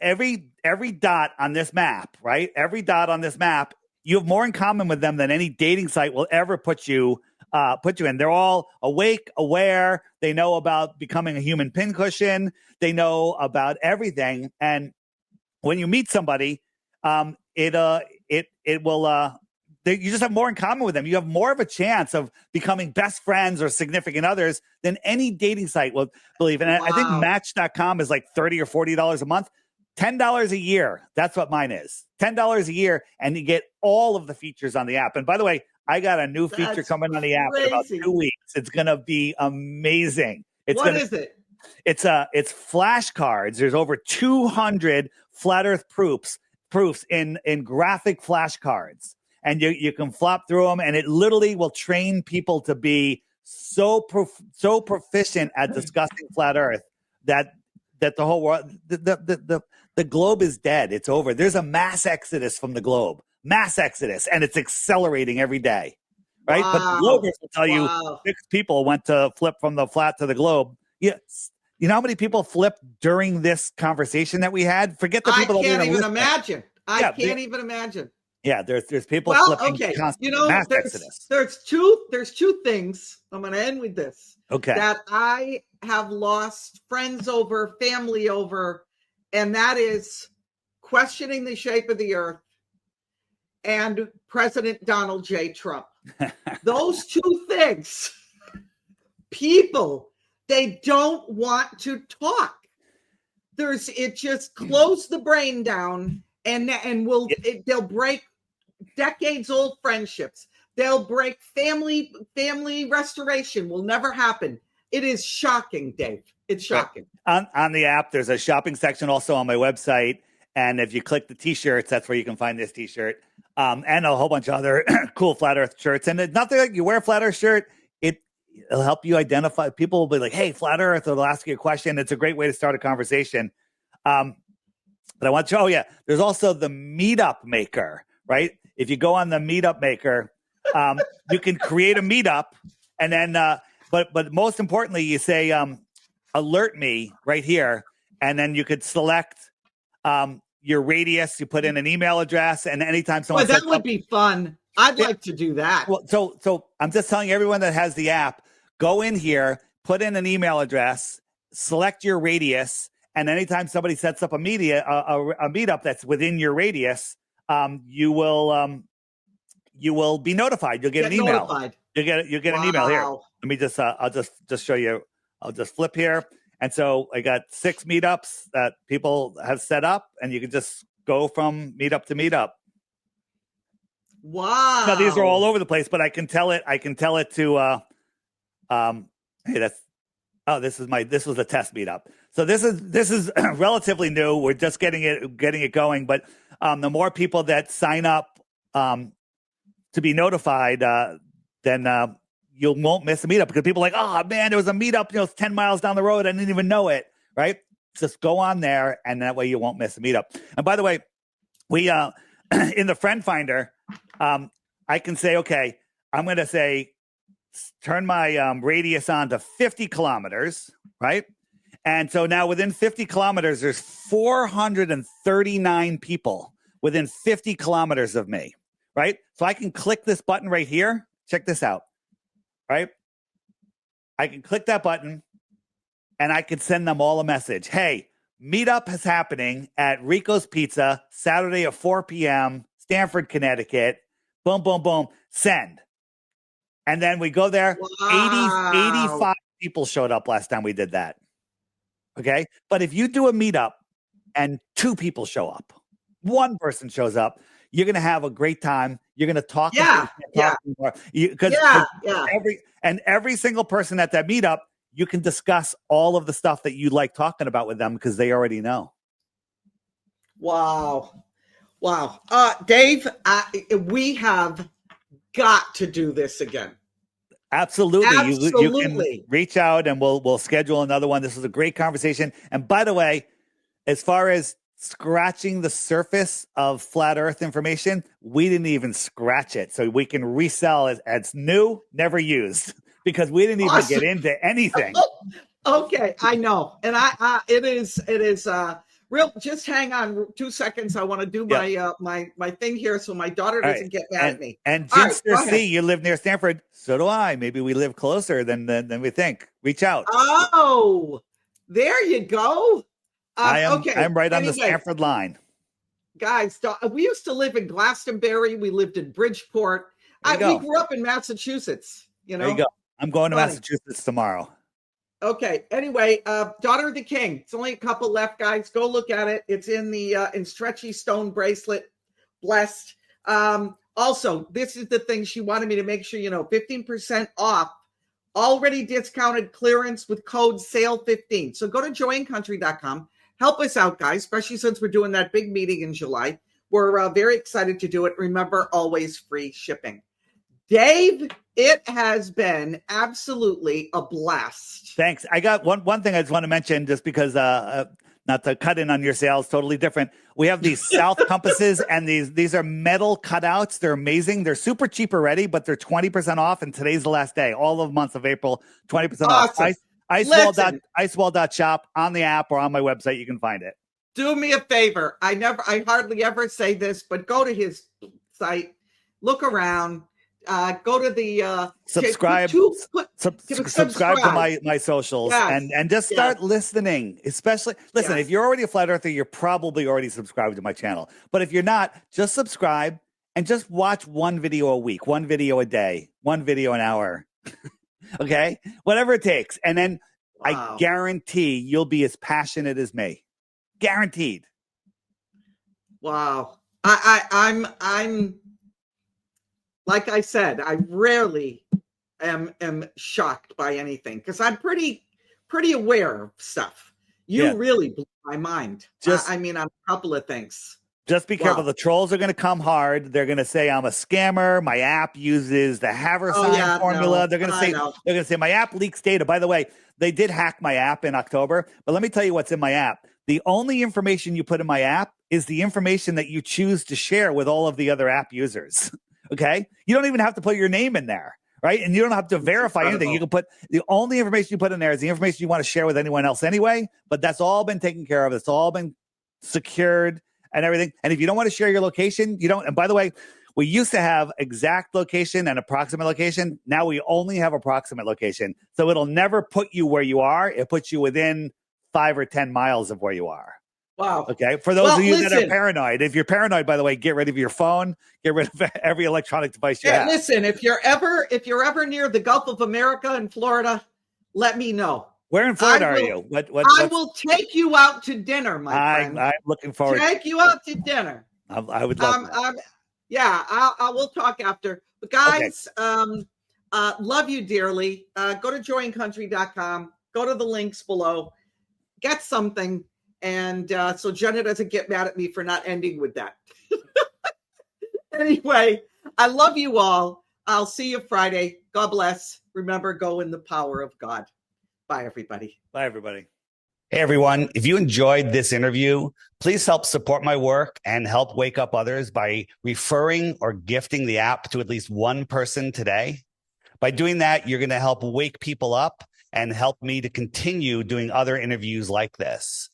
every dot on this map, right? Every dot on this map, you have more in common with them than any dating site will ever put you in. They're all awake, aware. They know about becoming a human pincushion. They know about everything. And when you meet somebody, it will. You just have more in common with them. You have more of a chance of becoming best friends or significant others than any dating site will believe. And I think Match.com is like $30 or $40 a month. $10 a year. That's what mine is. $10 a year, and you get all of the features on the app. And by the way, I got a new feature coming on the app in about 2 weeks. It's going to be amazing. What is it? It's flashcards. There's over 200 flat Earth proofs in graphic flashcards. And you can flop through them, and it literally will train people to be so proficient at discussing flat Earth that the whole world, the globe is dead. It's over. There's a mass exodus from the globe, and it's accelerating every day, right? Wow. But the Globers will tell you 6 people went to flip from the flat to the globe. Yes. You know how many people flipped during this conversation that we had? Forget the people. I can't even imagine. I can't even imagine. Yeah, there's people flipping constantly. You know, Mass exodus. There's two things. I'm going to end with this. Okay. That I have lost friends over, family over, and that is questioning the shape of the earth and President Donald J. Trump. Those 2 things, people, they don't want to talk. It just closed the brain down, and they'll break decades old friendships. They'll break family restoration will never happen. It is shocking, Dave. It's shocking. On the app, there's a shopping section also on my website. And if you click the t-shirts, that's where you can find this t-shirt and a whole bunch of other cool flat Earth shirts. And it's nothing like you wear a flat Earth shirt. It'll help you identify. People will be like, hey, flat Earth, or they'll ask you a question. It's a great way to start a conversation. But I want to there's also the Meetup Maker, right? If you go on the Meetup Maker, you can create a meetup, and then, but most importantly, you say, alert me right here, and then you could select your radius. You put in an email address, and anytime someone that would be fun. I'd like to do that. Well, so I'm just telling everyone that has the app, go in here, put in an email address, select your radius, and anytime somebody sets up a meetup that's within your radius, you will be notified. You'll get an email. Notified. You'll get an email here. Let me just I'll just show you. I'll just flip here. And so I got 6 meetups that people have set up, and you can just go from meetup to meetup. Wow. Now these are all over the place, but I can tell it to hey, this was a test meetup. So this is relatively new. We're just getting it going, but the more people that sign up to be notified, then you won't miss a meetup, because people are like, oh man, there was a meetup, it's 10 miles down the road. I didn't even know it. Right? Just go on there, and that way you won't miss a meetup. And by the way, we in the friend finder, I can say, okay, I'm going to say, turn my radius on to 50 kilometers, right? And so now within 50 kilometers, there's 439 people within 50 kilometers of me, right? So I can click this button right here. Check this out, right? I can click that button, and I can send them all a message. Hey, Meetup is happening at Rico's Pizza Saturday at 4 p.m. Stamford, Connecticut. Boom, boom, boom. Send. And then we go there. Wow. 85 people showed up last time we did that. Okay. But if you do a meetup and 2 people show up, 1 person shows up, you're going to have a great time. You're going to talk. Yeah. Yeah. Because Yeah. every single person at that meetup, you can discuss all of the stuff that you like talking about with them because they already know. Wow. Wow. Dave, we have got to do this again. Absolutely. Absolutely. You can reach out and we'll schedule another one. This was a great conversation. And by the way, as far as scratching the surface of flat earth information, we didn't even scratch it. So we can resell it as new, never used, because we didn't even get into anything. Okay, I know. And it is real. Just hang on 2 seconds. I want to do my thing here so my daughter doesn't get mad at me. And Ginster C, you live near Stanford. So do I. Maybe we live closer than we think. Reach out. Oh, there you go. I'm right on the Stanford line. Guys, we used to live in Glastonbury. We lived in Bridgeport. We grew up in Massachusetts. You know. There you go. I'm going to Massachusetts tomorrow. Okay. Anyway, Daughter of the King. It's only a couple left, guys. Go look at it. It's in the in stretchy stone bracelet. Blessed. Also, this is the thing she wanted me to make sure you know. 15% off. Already discounted clearance with code SALE15. So go to joincountry.com. Help us out, guys, especially since we're doing that big meeting in July. We're very excited to do it. Remember, always free shipping. Dave, it has been absolutely a blast. Thanks. I got one thing I just want to mention, just because not to cut in on your sales, totally different. We have these south compasses, and these are metal cutouts. They're amazing. They're super cheap already, but they're 20% off, and today's the last day. All of the months of April, 20% off. Icewall.shop on the app or on my website. You can find it. Do me a favor. I hardly ever say this, but go to his site, look around. Go to the subscribe to my socials, and just start listening. Especially listen, if you're already a flat earther, you're probably already subscribed to my channel. But if you're not, just subscribe and just watch one video a week, one video a day, one video an hour. Okay, whatever it takes, and then I guarantee you'll be as passionate as me. Guaranteed. Wow, I'm. Like I said, I rarely am shocked by anything because I'm pretty aware of stuff. You really blew my mind. I mean, on a couple of things. Just be careful. The trolls are going to come hard. They're going to say I'm a scammer. My app uses the Haversign formula. No, they're going to say my app leaks data. By the way, they did hack my app in October. But let me tell you what's in my app. The only information you put in my app is the information that you choose to share with all of the other app users. Okay. You don't even have to put your name in there. Right. And you don't have to verify anything. You can put the only information you put in there is the information you want to share with anyone else anyway. But that's all been taken care of. It's all been secured and everything. And if you don't want to share your location, you don't. And by the way, we used to have exact location and approximate location. Now we only have approximate location. So it'll never put you where you are. It puts you within 5 or 10 miles of where you are. Wow. Okay. For those of you that are paranoid, if you're paranoid, by the way, get rid of your phone, get rid of every electronic device you have. Listen, if you're ever near the Gulf of America in Florida, let me know. Where in Florida are you? I will take you out to dinner, my friend. I'm looking forward. Take you out to dinner. I would love that. I will talk after. But guys, love you dearly. Go to joincountry.com. Go to the links below. Get something. And so Jenna doesn't get mad at me for not ending with that. Anyway, I love you all. I'll see you Friday. God bless. Remember, go in the power of God. Bye, everybody. Bye, everybody. Hey, everyone. If you enjoyed this interview, please help support my work and help wake up others by referring or gifting the app to at least one person today. By doing that, you're going to help wake people up and help me to continue doing other interviews like this.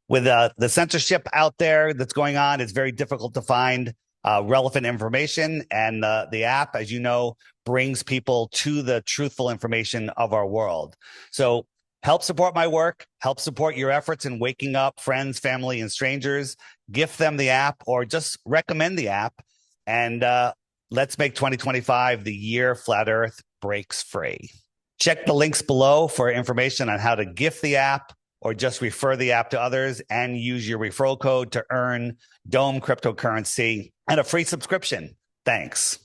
With the censorship out there that's going on, it's very difficult to find relevant information. And the app, as you know, brings people to the truthful information of our world. So Help support my work. Help support your efforts in waking up friends, family, and strangers. Gift them the app or just recommend the app. And let's make 2025 the year Flat Earth breaks free. Check the links below for information on how to gift the app or just refer the app to others, and use your referral code to earn Dome cryptocurrency and a free subscription. Thanks.